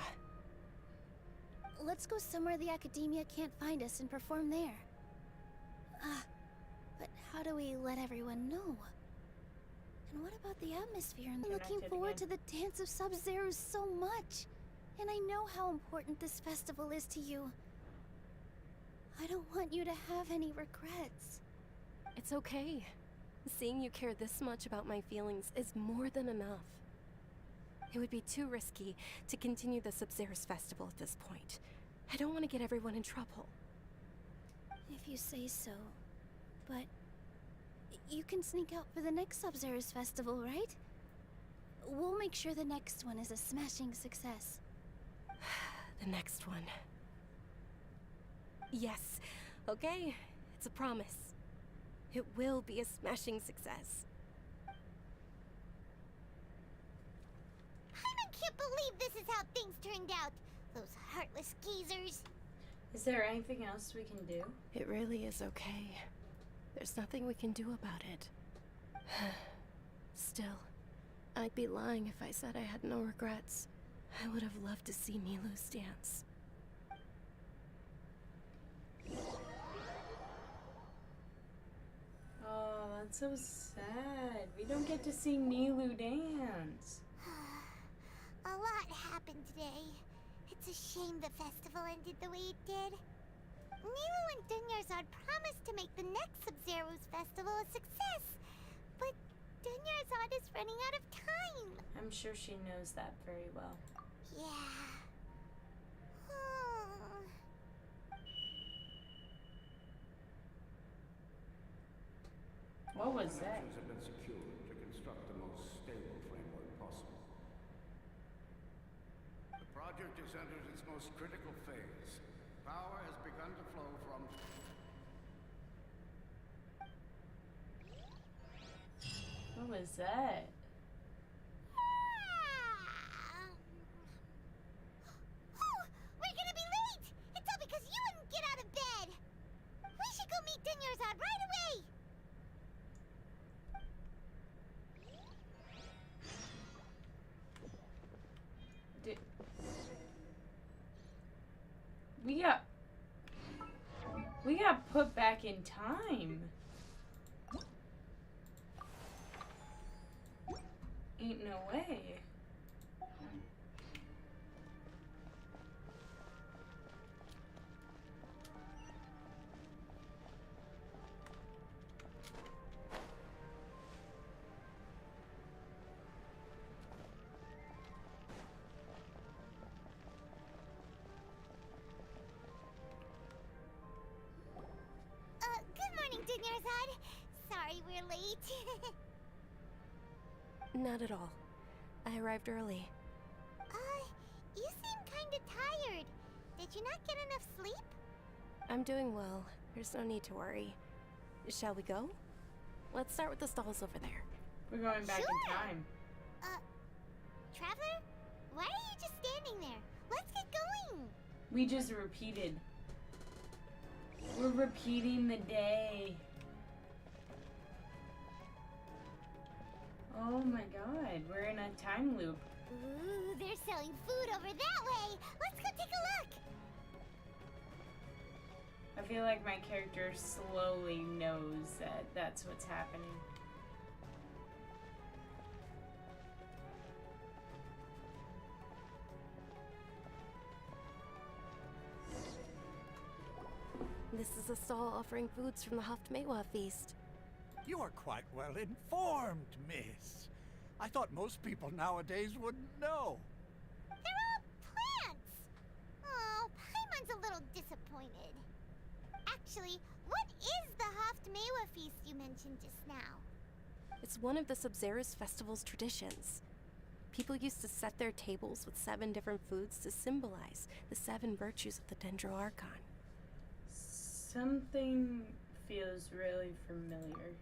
Let's go somewhere the Academia can't find us and perform there. But how do we let everyone know? And what about the atmosphere? I'm looking forward to the Dance of Sub-Zero so much. And I know how important this festival is to you. I don't want you to have any regrets. It's okay. Seeing you care this much about my feelings is more than enough. It would be too risky to continue the Sub-Zero's festival at this point. I don't want to get everyone in trouble. If you say so. But you can sneak out for the next Sub-Zero's festival, right? We'll make sure the next one is a smashing success. The next one. Yes. Okay. It's a promise. It will be a smashing success. I can't believe this is how things turned out. Those heartless geezers. Is there anything else we can do? It really is okay. There's nothing we can do about it. Still, I'd be lying if I said I had no regrets. I would have loved to see Nilu's dance. Oh, that's so sad. We don't get to see Nilu dance. A lot happened today. It's a shame the festival ended the way it did. Nilu and Dunyarzad promised to make the next Sub-Zero's festival a success, but Dunyarzad is running out of time. I'm sure she knows that very well. Yeah. What was that? Have been secured to construct the most stable framework possible. The project has entered its most critical phase. Power has begun to flow from... What was that? Oh, we're gonna be late! It's all because you wouldn't get out of bed! We should go meet Dunyarzad right away! We got put back in time. Ain't no way. Good morning, Dunyarzad. Sorry we're late. Not at all. I arrived early. kinda tired. Did you not get enough sleep? I'm doing well. There's no need to worry. Shall we go? Let's start with the stalls over there. We're going back in time. Traveler? Why are you just standing there? Let's get going! We just repeated. We're repeating the day. Oh my god, we're in a time loop. Ooh, they're selling food over that way! Let's go take a look! I feel like my character slowly knows that that's what's happening. This is a stall offering foods from the Haftmewa feast. You are quite well informed, miss. I thought most people nowadays wouldn't know. They're all plants! Oh, Paimon's a little disappointed. Actually, what is the Haftmewa feast you mentioned just now? It's one of the Sub-Zerus festival's traditions. People used to set their tables with 7 different foods to symbolize the 7 virtues of the Dendroarchon. Something feels really familiar.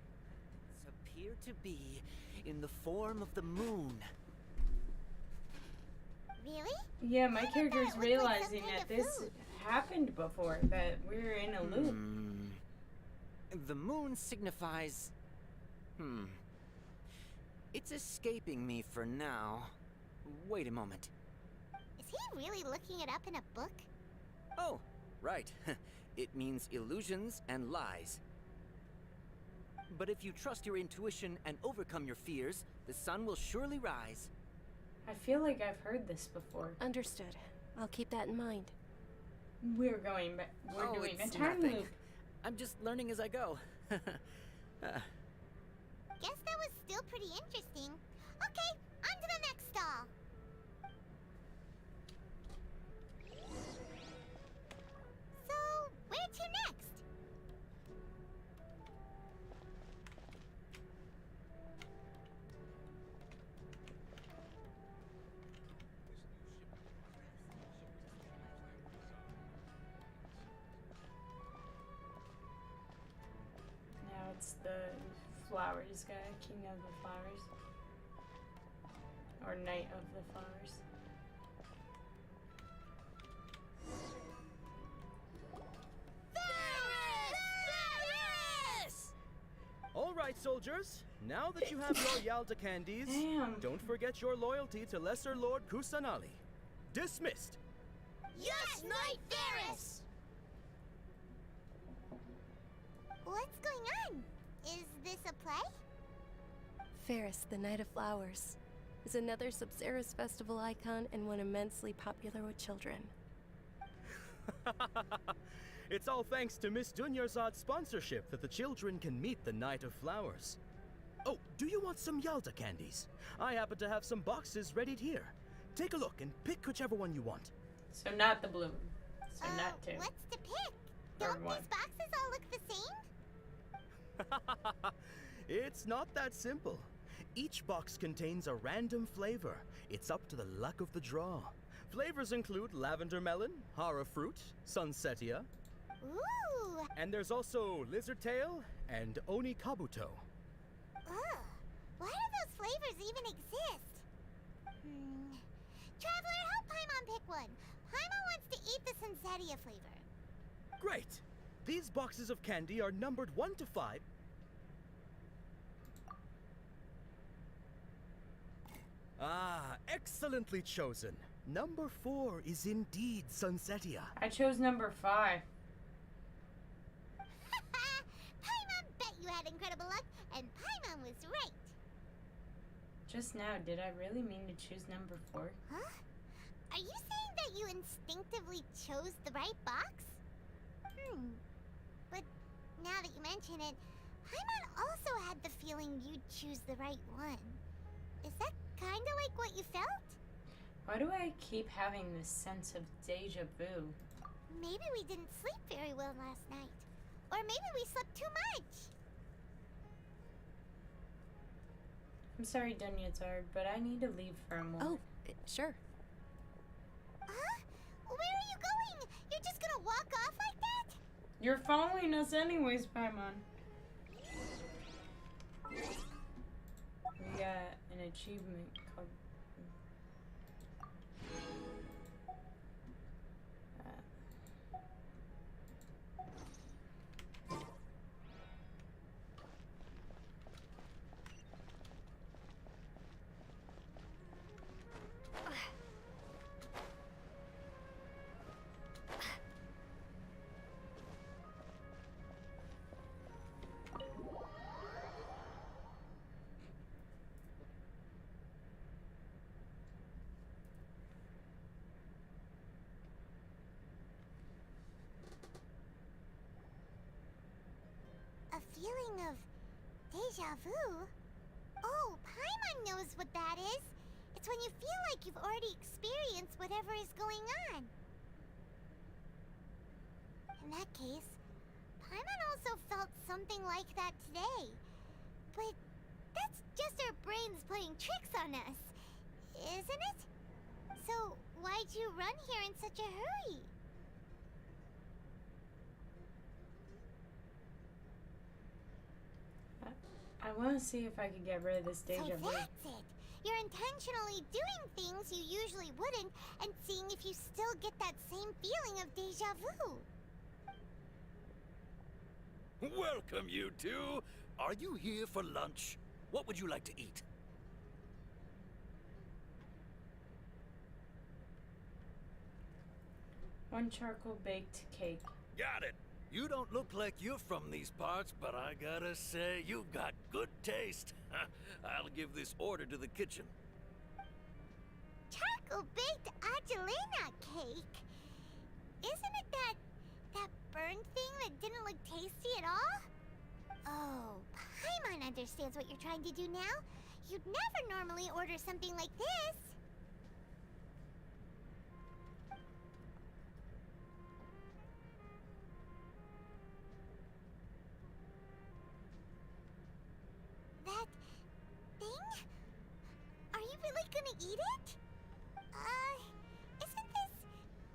Appear to be in the form of the moon. Really? Yeah, my character's realizing that this happened before, that we're in a loop. The moon signifies... It's escaping me for now. Wait a moment. Is he really looking it up in a book? Oh, right. It means illusions and lies. But if you trust your intuition and overcome your fears, the sun will surely rise. I feel like I've heard this before. Understood. I'll keep that in mind. We're going back. We're doing a time nothing. loop. I'm just learning as I go. Guess that was still pretty interesting. Okay, on to the next stall. So, where to next? Now it's the flowers guy, king of the flowers. Or knight of the flowers. All right, soldiers. Now that you have your Yalda candies, don't forget your loyalty to Lesser Lord Kusanali. Dismissed. Yes, Knight Varys! What's going on? Is this a play? Ferris, the Knight of Flowers, is another Sub-Zerus festival icon and one immensely popular with children. It's all thanks to Miss Dunyarzad's sponsorship that the children can meet the Knight of Flowers. Oh, do you want some Yalda candies? I happen to have some boxes ready here. Take a look and pick whichever one you want. So not the blue. So not two. What's to pick? Don't these boxes all look the same? It's not that simple. Each box contains a random flavor. It's up to the luck of the draw. Flavors include lavender melon, hara fruit, sunsetia. Ooh! And there's also lizard tail and oni kabuto. Ugh. Why do those flavors even exist? Traveler, help Paimon pick one. Paimon wants to eat the sunsetia flavor. Great! These boxes of candy are numbered 1 to 5. Ah, excellently chosen. Number 4 is indeed sunsetia. I chose number 5. Paimon bet you had incredible luck, and Paimon was right. Just now, did I really mean to choose number 4? Huh? Are you saying that you instinctively chose the right box? But now that you mention it, Paimon also had the feeling you'd choose the right one. Is that kinda like what you felt? Why do I keep having this sense of deja vu? Maybe we didn't sleep very well last night. Or maybe we slept too much. I'm sorry, Dunyazard, but I need to leave for a moment. Oh, sure. Huh? where are you going? You're just gonna walk off like that? You're following us anyways, Paimon. We got an achievement called... A feeling of deja vu? Oh, Paimon knows what that is. It's when you feel like you've already experienced whatever is going on. In that case, Paimon also felt something like that today. But that's just our brains playing tricks on us, isn't it? So, why'd you run here in such a hurry? I want to see if I can get rid of this deja vu. So that's it. You're intentionally doing things you usually wouldn't and seeing if you still get that same feeling of deja vu. Welcome, you two. Are you here for lunch? What would you like to eat? One charcoal baked cake. Got it. You don't look like you're from these parts, but I gotta say, you've got good taste. I'll give this order to the kitchen. Charcoal baked Angelina cake? Isn't it that burned thing that didn't look tasty at all? Oh, Paimon understands what you're trying to do now. You'd never normally order something like this. That thing? Are you really gonna eat it? Isn't this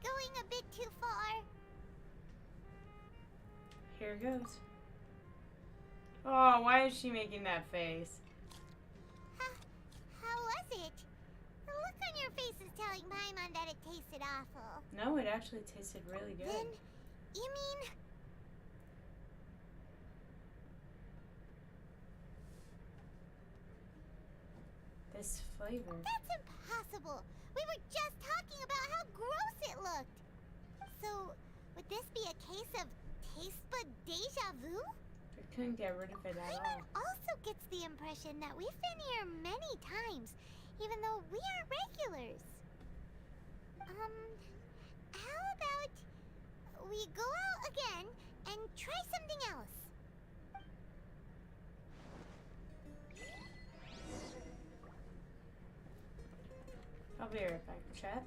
going a bit too far? Here goes. Oh, why is she making that face? How was it? The look on your face is telling Paimon that it tasted awful. No, it actually tasted really good. Then, you mean... This flavor. That's impossible! We were just talking about how gross it looked! So, would this be a case of taste bud deja vu? I couldn't get rid of it at Paimon all. also gets the impression that we've been here many times, even though we aren't regulars. How about we go out again and try something else? I'll be right back, chat.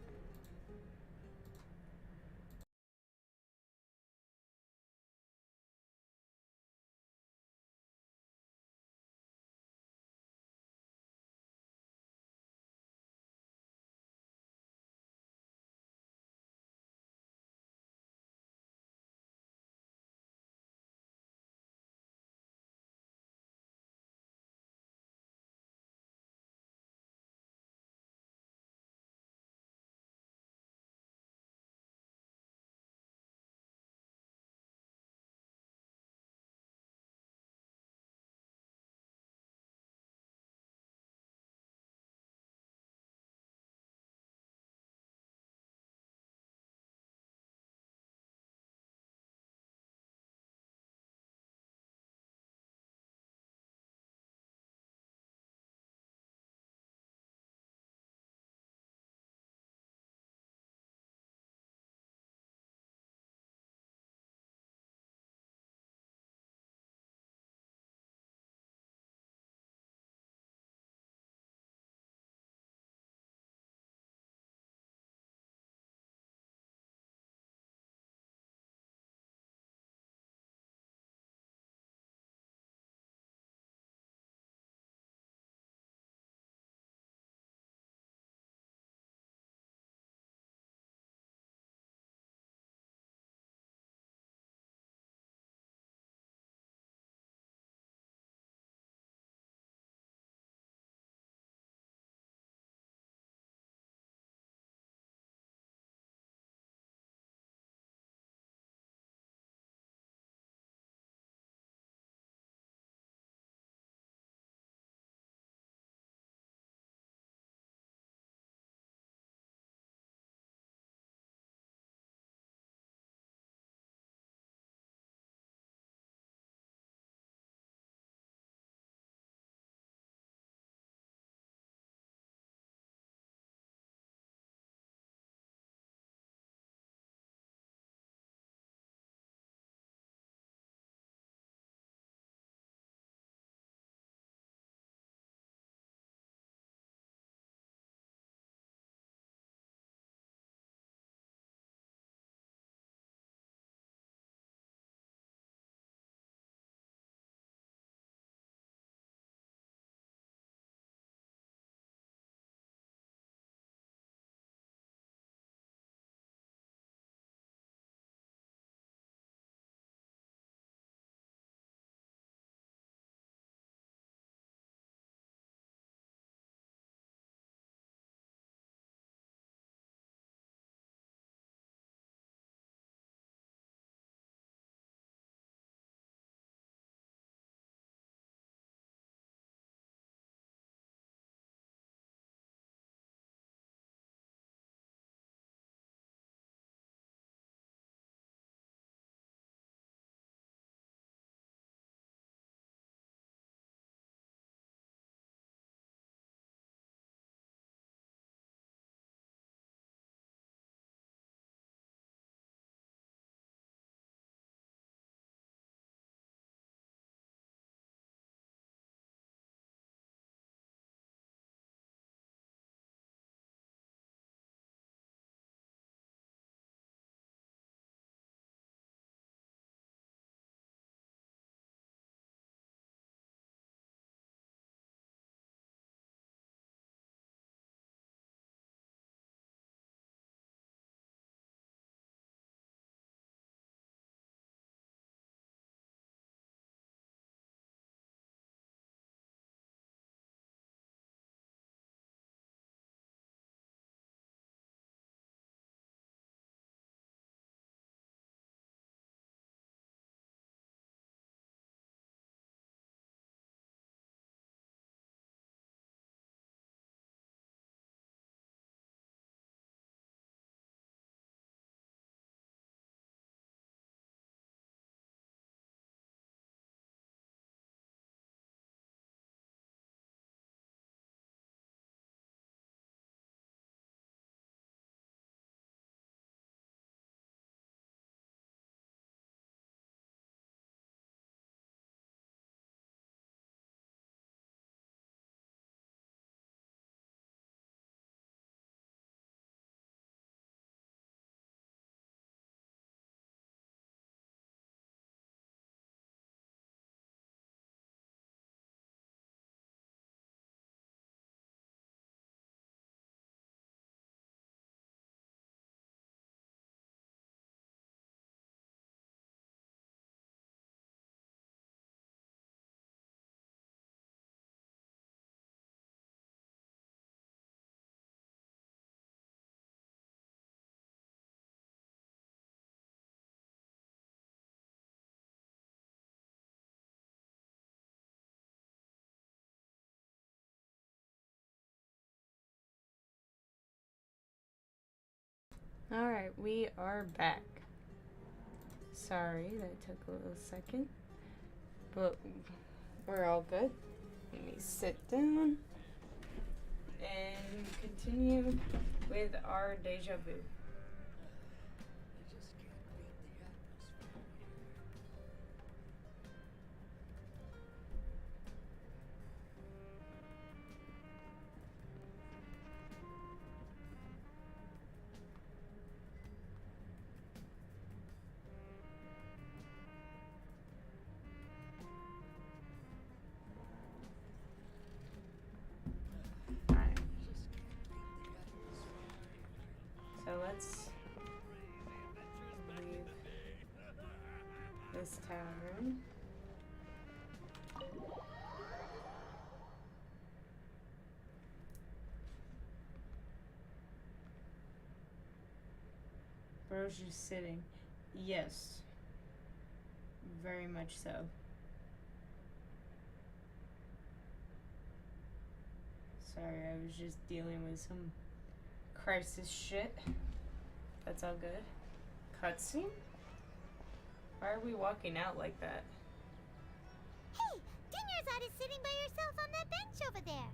Alright, we are back. Sorry, that took a little second. But we're all good. Let me sit down and continue with our deja vu. So let's leave this tavern. Bro's just sitting. Yes. Very much so. Sorry, I was just dealing with some crisis shit. That's all good. Cutscene? Why are we walking out like that? Hey, Dunyarzad is sitting by herself on that bench over there.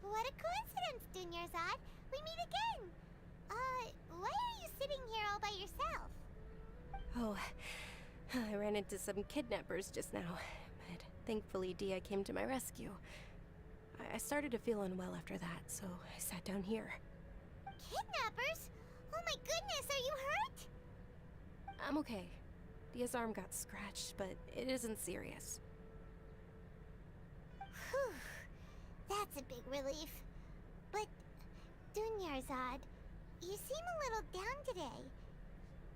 What a coincidence, Dunyarzad. We meet again. Why are you sitting here all by yourself? Oh, I ran into some kidnappers just now, but thankfully Dia came to my rescue. I started to feel unwell after that, so I sat down here. Kidnappers? Oh my goodness, are you hurt? I'm okay. Dia's arm got scratched, but it isn't serious. Whew. That's a big relief. But, Dunyarzad, you seem a little down today.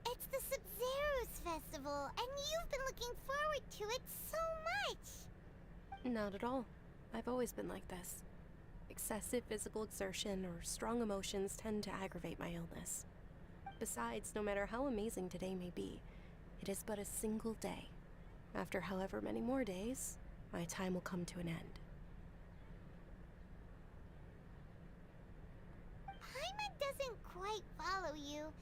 It's the Sub-Zero's festival, and you've been looking forward to it so much! Not at all. I've always been like this. Excessive physical exertion or strong emotions tend to aggravate my illness. Besides, no matter how amazing today may be, it is but a single day. After however many more days, my time will come to an end. Paimon doesn't quite follow you,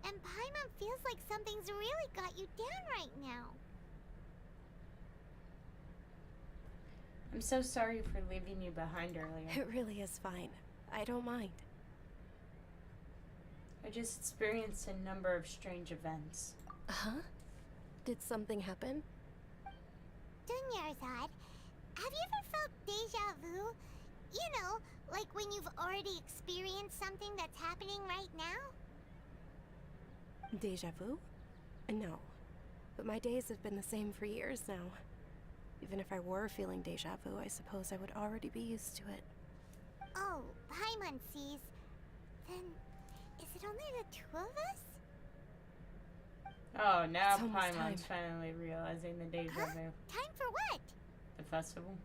and Paimon feels like something's really got you down right now. I'm so sorry for leaving you behind earlier. It really is fine. I don't mind. I just experienced a number of strange events. Huh? Did something happen? Dunyarzad, have you ever felt deja vu? You know, like when you've already experienced something that's happening right now? Deja vu? No. But my days have been the same for years now. Even if I were feeling deja vu, I suppose I would already be used to it. Oh, Paimon sees. Then, is it only the two of us? Oh, now It's almost Paimon's time. finally realizing the deja vu. Time for what? The festival.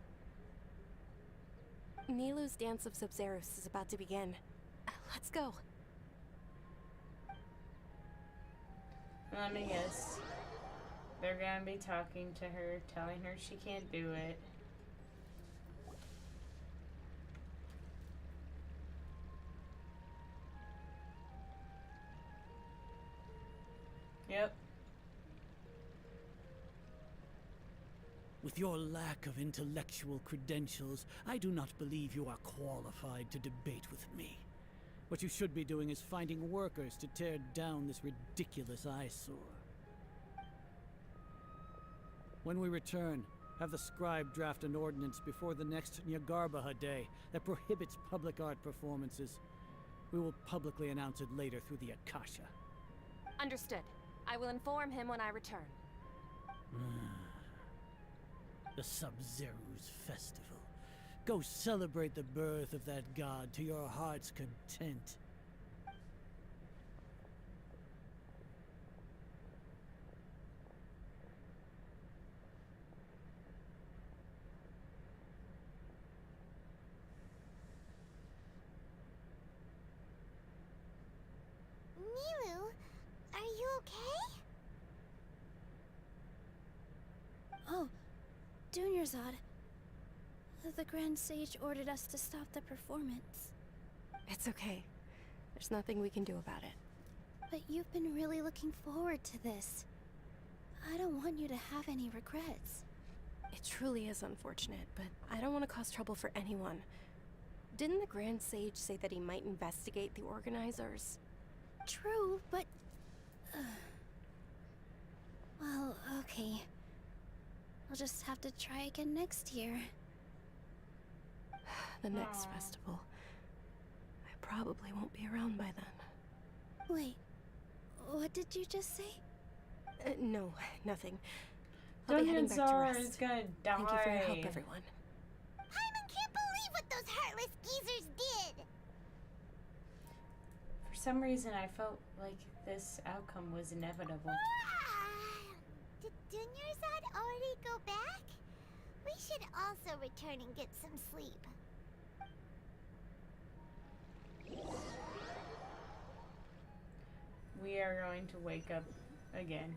Nilou's Dance of Sub-Zeros is about to begin. Let's go. Let me guess. They're gonna be talking to her, telling her she can't do it. Yep. With your lack of intellectual credentials, I do not believe you are qualified to debate with me. What you should be doing is finding workers to tear down this ridiculous eyesore. When we return, have the scribe draft an ordinance before the next Nyargarbaha Day that prohibits public art performances. We will publicly announce it later through the Akasha. Understood. I will inform him when I return. The Sub-Zero's festival. Go celebrate the birth of that god to your heart's content. Nilou, are you okay? Oh, Dunyarzad. The Grand Sage ordered us to stop the performance. It's okay. There's nothing we can do about it. But you've been really looking forward to this. I don't want you to have any regrets. It truly is unfortunate, but I don't want to cause trouble for anyone. Didn't the Grand Sage say that he might investigate the organizers? True, but... well, okay. I'll just have to try again next year. The next festival. I probably won't be around by then. Wait, what did you just say? No, nothing. I'll be heading back to Dunyarzad rest. is gonna die. Thank you for your help, everyone. Paimon can't believe what those heartless geezers did! For some reason, I felt like this outcome was inevitable. Did Dunyarzad already go back? We should also return and get some sleep. We are going to wake up again.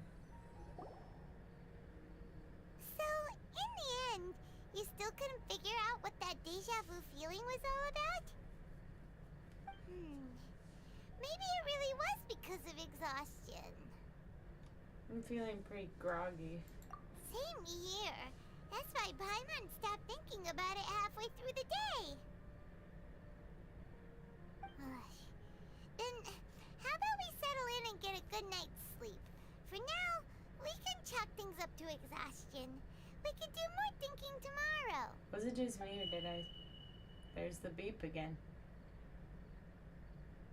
So, in the end, you still couldn't figure out what that deja vu feeling was all about? Maybe it really was because of exhaustion. I'm feeling pretty groggy. Same here. That's why Paimon stopped thinking about it halfway through the day. Then, how about we settle in and get a good night's sleep? For now, we can chalk things up to exhaustion. We can do more thinking tomorrow. Was it just me or did I... There's the beep again.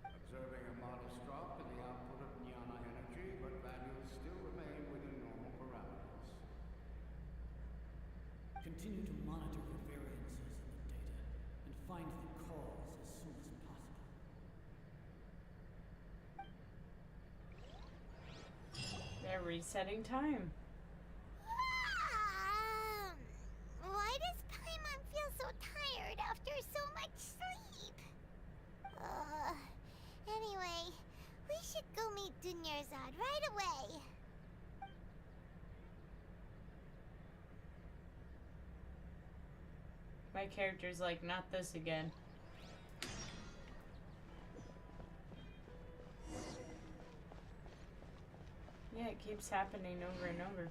Observing a modest drop in the output of Jnana energy, but values still remain within normal parameters. Continue to monitor for variances in the data and find the cause as soon as possible. They're resetting time. Why does Paimon feel so tired after so much sleep? Anyway, we should go meet Dunyarzad right away. My character's like, not this again. Yeah, it keeps happening over and over.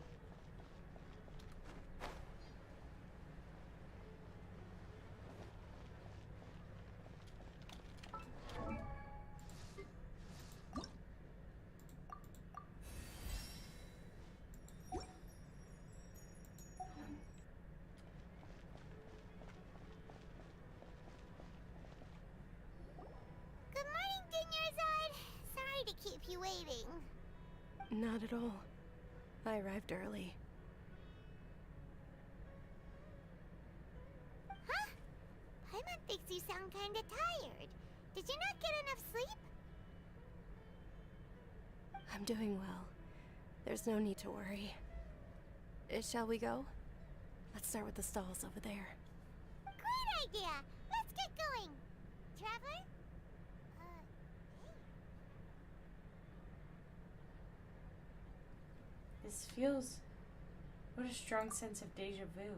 Good morning, Dunyarzad. Sorry to keep you waiting. Not at all. I arrived early. Huh? Paimon thinks you sound kinda tired. Did you not get enough sleep? I'm doing well. There's no need to worry. Shall we go? Let's start with the stalls over there. Great idea! Let's get going! Traveler? This feels... What a strong sense of deja vu.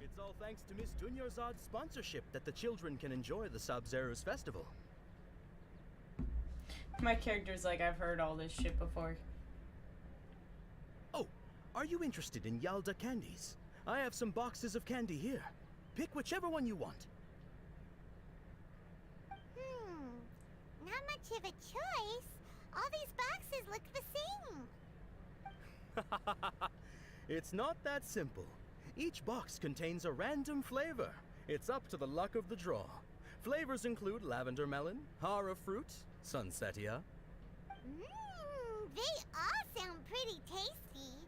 It's all thanks to Miss Dunyarzad's sponsorship that the children can enjoy the Sub-Zero's festival. My character's like, I've heard all this shit before. Oh, are you interested in Yalda candies? I have some boxes of candy here. Pick whichever one you want. Not much of a choice. All these boxes look the same. It's not that simple. Each box contains a random flavor. It's up to the luck of the draw. Flavors include lavender melon, hara fruit, sunsetia. They all sound pretty tasty.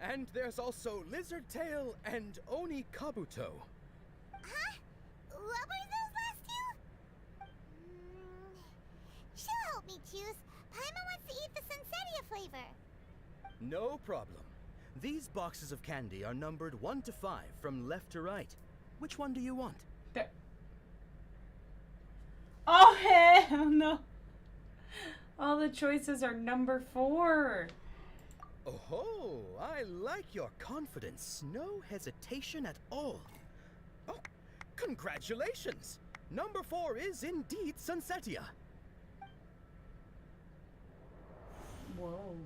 And there's also lizard tail and oni kabuto. Huh? What were those last two? She'll help me choose. Paimon wants to eat the sunsetia flavor. No problem. These boxes of candy are numbered 1 to 5 from left to right. Which one do you want? Oh, hey! Hell no. All the choices are number 4. Oh, I like your confidence. No hesitation at all. Oh, congratulations! Number 4 is indeed Sunsetia. Whoa.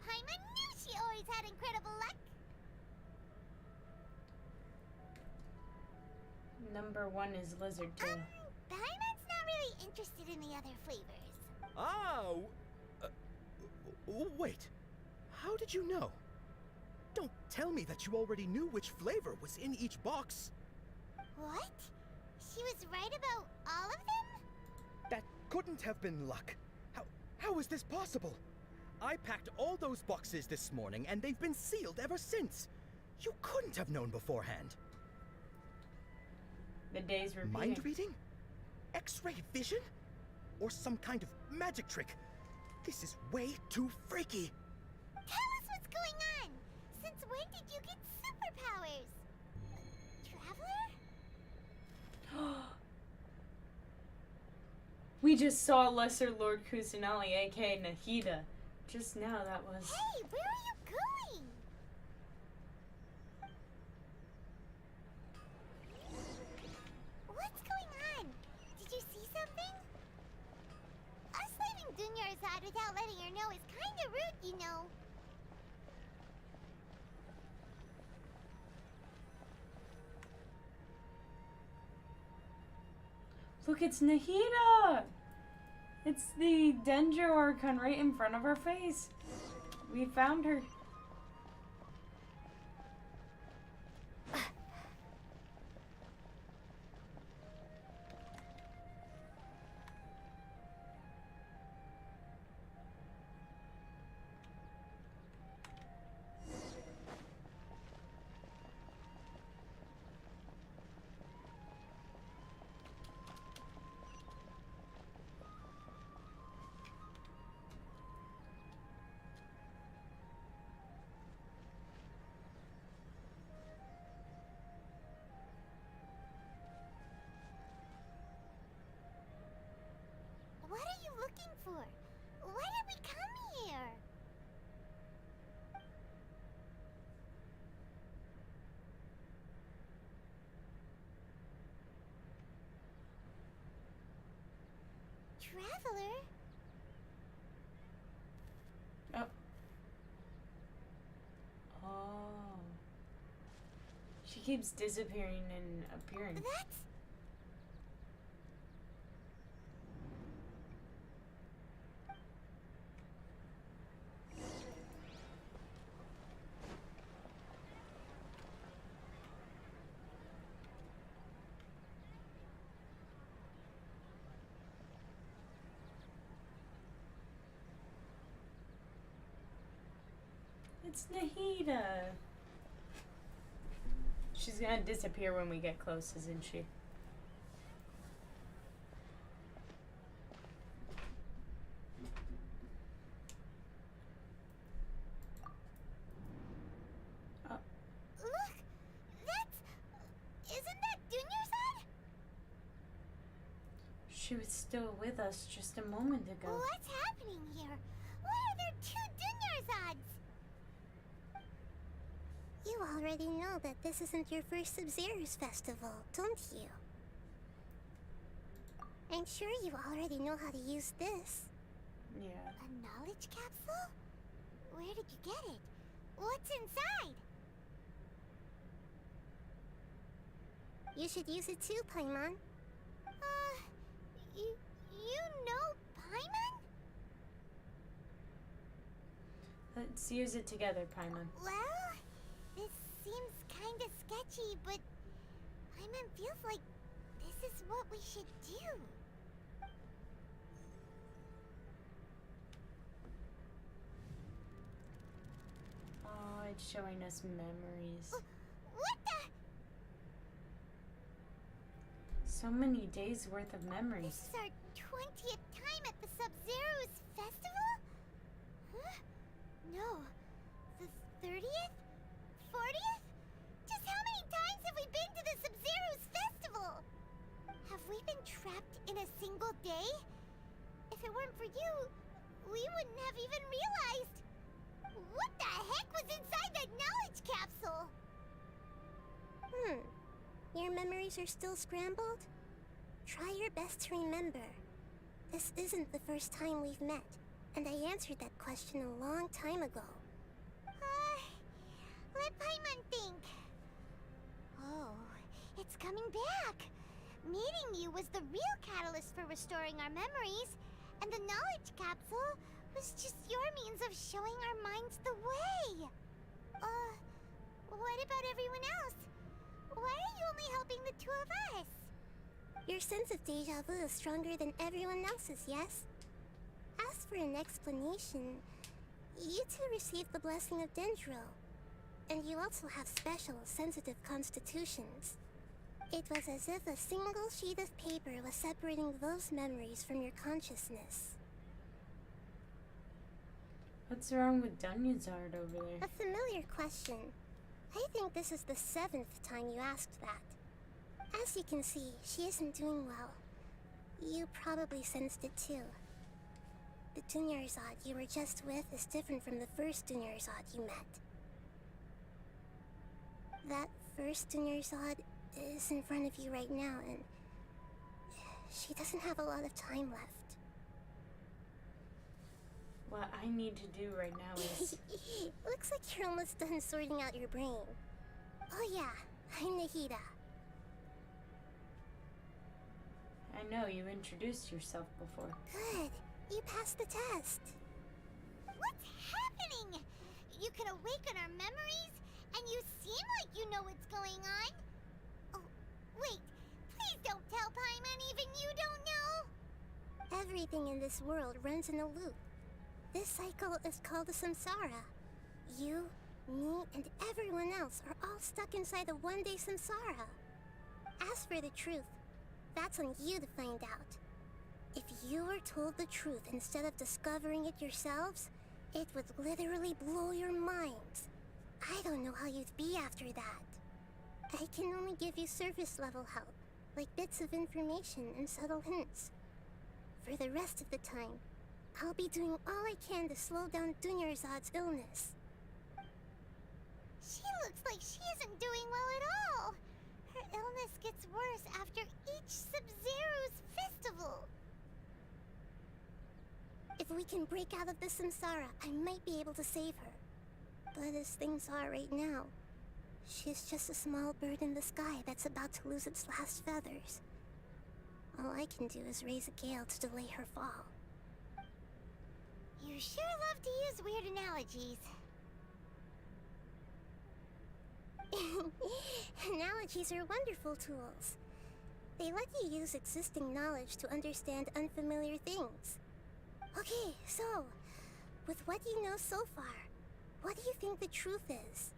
Paimon knew she always had incredible luck. Number 1 is Lizard Tail. Paimon's not really interested in the other flavors. Ah, wait. How did you know? Don't tell me that you already knew which flavor was in each box. What? She was right about all of them? That couldn't have been luck. How is this possible? I packed all those boxes this morning and they've been sealed ever since. You couldn't have known beforehand. The day's repeating. Mind reading? X-ray vision? Or some kind of magic trick? This is way too freaky. Tell us what's going on. Since when did you get superpowers? Traveler? We just saw Lesser Lord Kusanali, aka Nahida. Just now, that was... Hey, where are you going? What's going on? Did you see something? Us leaving Dunyarzad without letting her know is kinda rude, you know. Look, it's Nahida! It's the Denjo Archon right in front of our face. We found her. What are you looking for? Why did we come here? Traveler? Oh. Oh. She keeps disappearing and appearing. That's... It's Nahida. She's gonna disappear when we get close, isn't she? Oh. Look! That's... Isn't that Dunyarzad? She was still with us just a moment ago. What's happening here? Why are there 2 Dunярzads? You already know that this isn't your first Sub-Zero's festival, don't you? I'm sure you already know how to use this. Yeah. A knowledge capsule? Where did you get it? What's inside? You should use it too, Paimon. You know Paimon? Let's use it together, Paimon. Well, this seems kinda sketchy, but Paimon feels like this is what we should do. Oh, it's showing us memories. What the? So many days worth of memories. This is our 20th time at the Sub-Zero's festival? Huh? No. The 30th? 40th? have we been to the Sub-Zero's festival? Have we been trapped in a single day? If it weren't for you, we wouldn't have even realized. What the heck was inside that knowledge capsule? Your memories are still scrambled? Try your best to remember. This isn't the first time we've met, and I answered that question a long time ago. Let Paimon think. Oh, it's coming back. Meeting you was the real catalyst for restoring our memories, and the knowledge capsule was just your means of showing our minds the way. What about everyone else? Why are you only helping the two of us? Your sense of deja vu is stronger than everyone else's, yes? As for an explanation, you two received the blessing of Dendro, and you also have special, sensitive constitutions. It was as if a single sheet of paper was separating those memories from your consciousness. What's wrong with Dunyazard over there? A familiar question. I think this is the 7th time you asked that. As you can see, she isn't doing well. You probably sensed it too. The Dunyarzad you were just with is different from the first Dunyarzad you met. That first Dunyarzad is in front of you right now, and she doesn't have a lot of time left. What I need to do right now is... Looks like you're almost done sorting out your brain. Oh yeah, I'm Nahida. I know, you introduced yourself before. Good. You passed the test. What's happening? You can awaken our memories, and you seem like you know what's going on. Oh, wait. Please don't tell Paimon even you don't know. Everything in this world runs in a loop. This cycle is called the samsara. You, me, and everyone else are all stuck inside the one-day samsara. As for the truth, that's on you to find out. If you were told the truth instead of discovering it yourselves, it would literally blow your minds. I don't know how you'd be after that. I can only give you surface-level help, like bits of information and subtle hints. For the rest of the time, I'll be doing all I can to slow down Dunyarzad's illness. She looks like she isn't doing well at all. Her illness gets worse after each Sub-Zero's festival. If we can break out of the samsara, I might be able to save her. But as things are right now, she's just a small bird in the sky that's about to lose its last feathers. All I can do is raise a gale to delay her fall. You sure love to use weird analogies. Analogies are wonderful tools. They let you use existing knowledge to understand unfamiliar things. Okay, so, with what you know so far, what do you think the truth is?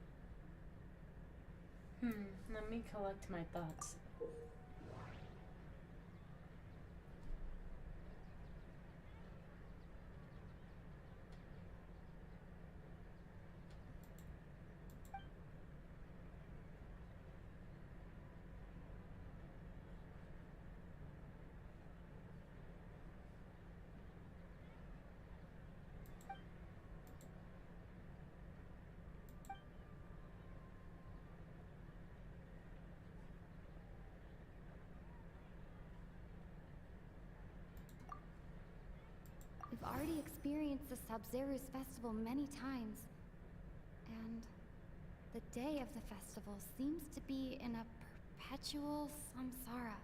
Let me collect my thoughts. We've already experienced the Sub-Zero's festival many times. And the day of the festival seems to be in a perpetual samsara.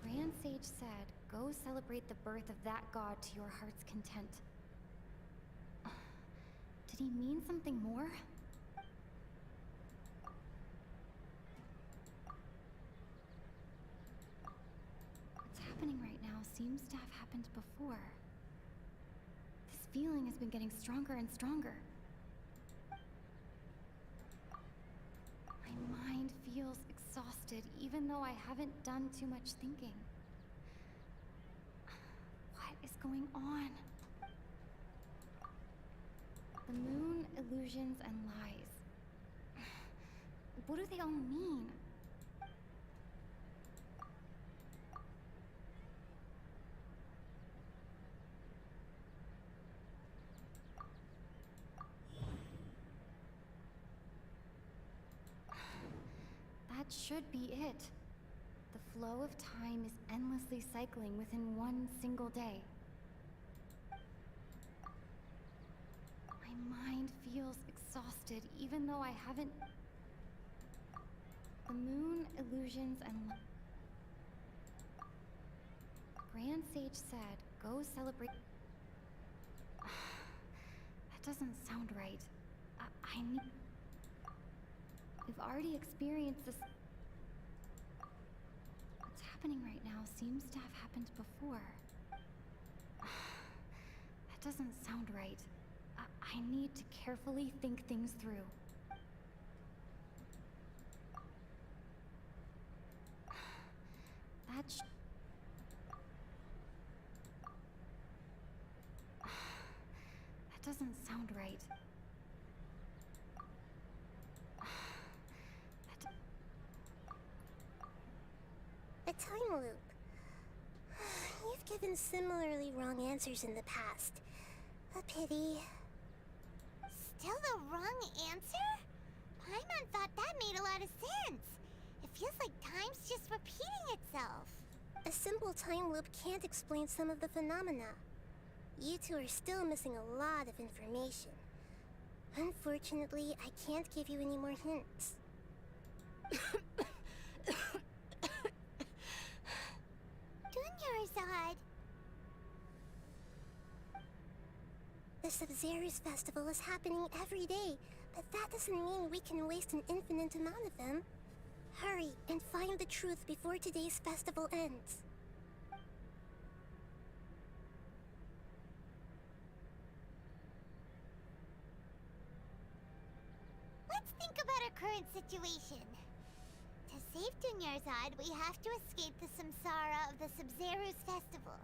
Grand Sage said, go celebrate the birth of that god to your heart's content. Did he mean something more? What's happening right now seems to have happened before. This feeling has been getting stronger and stronger. My mind feels exhausted, even though I haven't done too much thinking. What is going on? The moon, illusions, and lies. What do they all mean? That should be it. The flow of time is endlessly cycling within one single day. My mind feels exhausted even though I haven't... The moon, illusions, and... Grand Sage said, go celebrate... That doesn't sound right. I need... We've already experienced this... What's happening right now seems to have happened before. That doesn't sound right. I need to carefully think things through. That doesn't sound right. A time loop. You've given similarly wrong answers in the past. A pity. Still the wrong answer? Paimon thought that made a lot of sense. It feels like time's just repeating itself. A simple time loop can't explain some of the phenomena. You two are still missing a lot of information. Unfortunately, I can't give you any more hints. Dunyarzad! The Sub-Zero's festival is happening every day, but that doesn't mean we can waste an infinite amount of them. Hurry and find the truth before today's festival ends. Let's think about our current situation. To save Dunyarzad, we have to escape the samsara of the Sub-Zero's festival.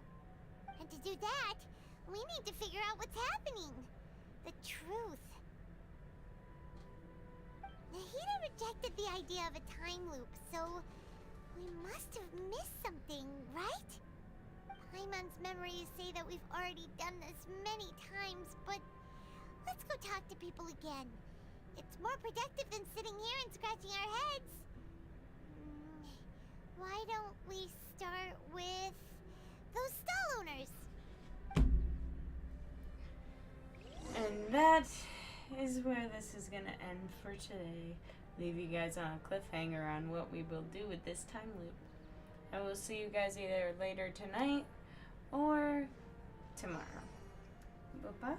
And to do that, we need to figure out what's happening. The truth. Nahida rejected the idea of a time loop, so we must have missed something, right? Paimon's memories say that we've already done this many times, but let's go talk to people again. It's more productive than sitting here and scratching our heads. Why don't we start with those stall owners? And that is where this is gonna end for today. Leave you guys on a cliffhanger on what we will do with this time loop. I will see you guys either later tonight or tomorrow. Bye-bye.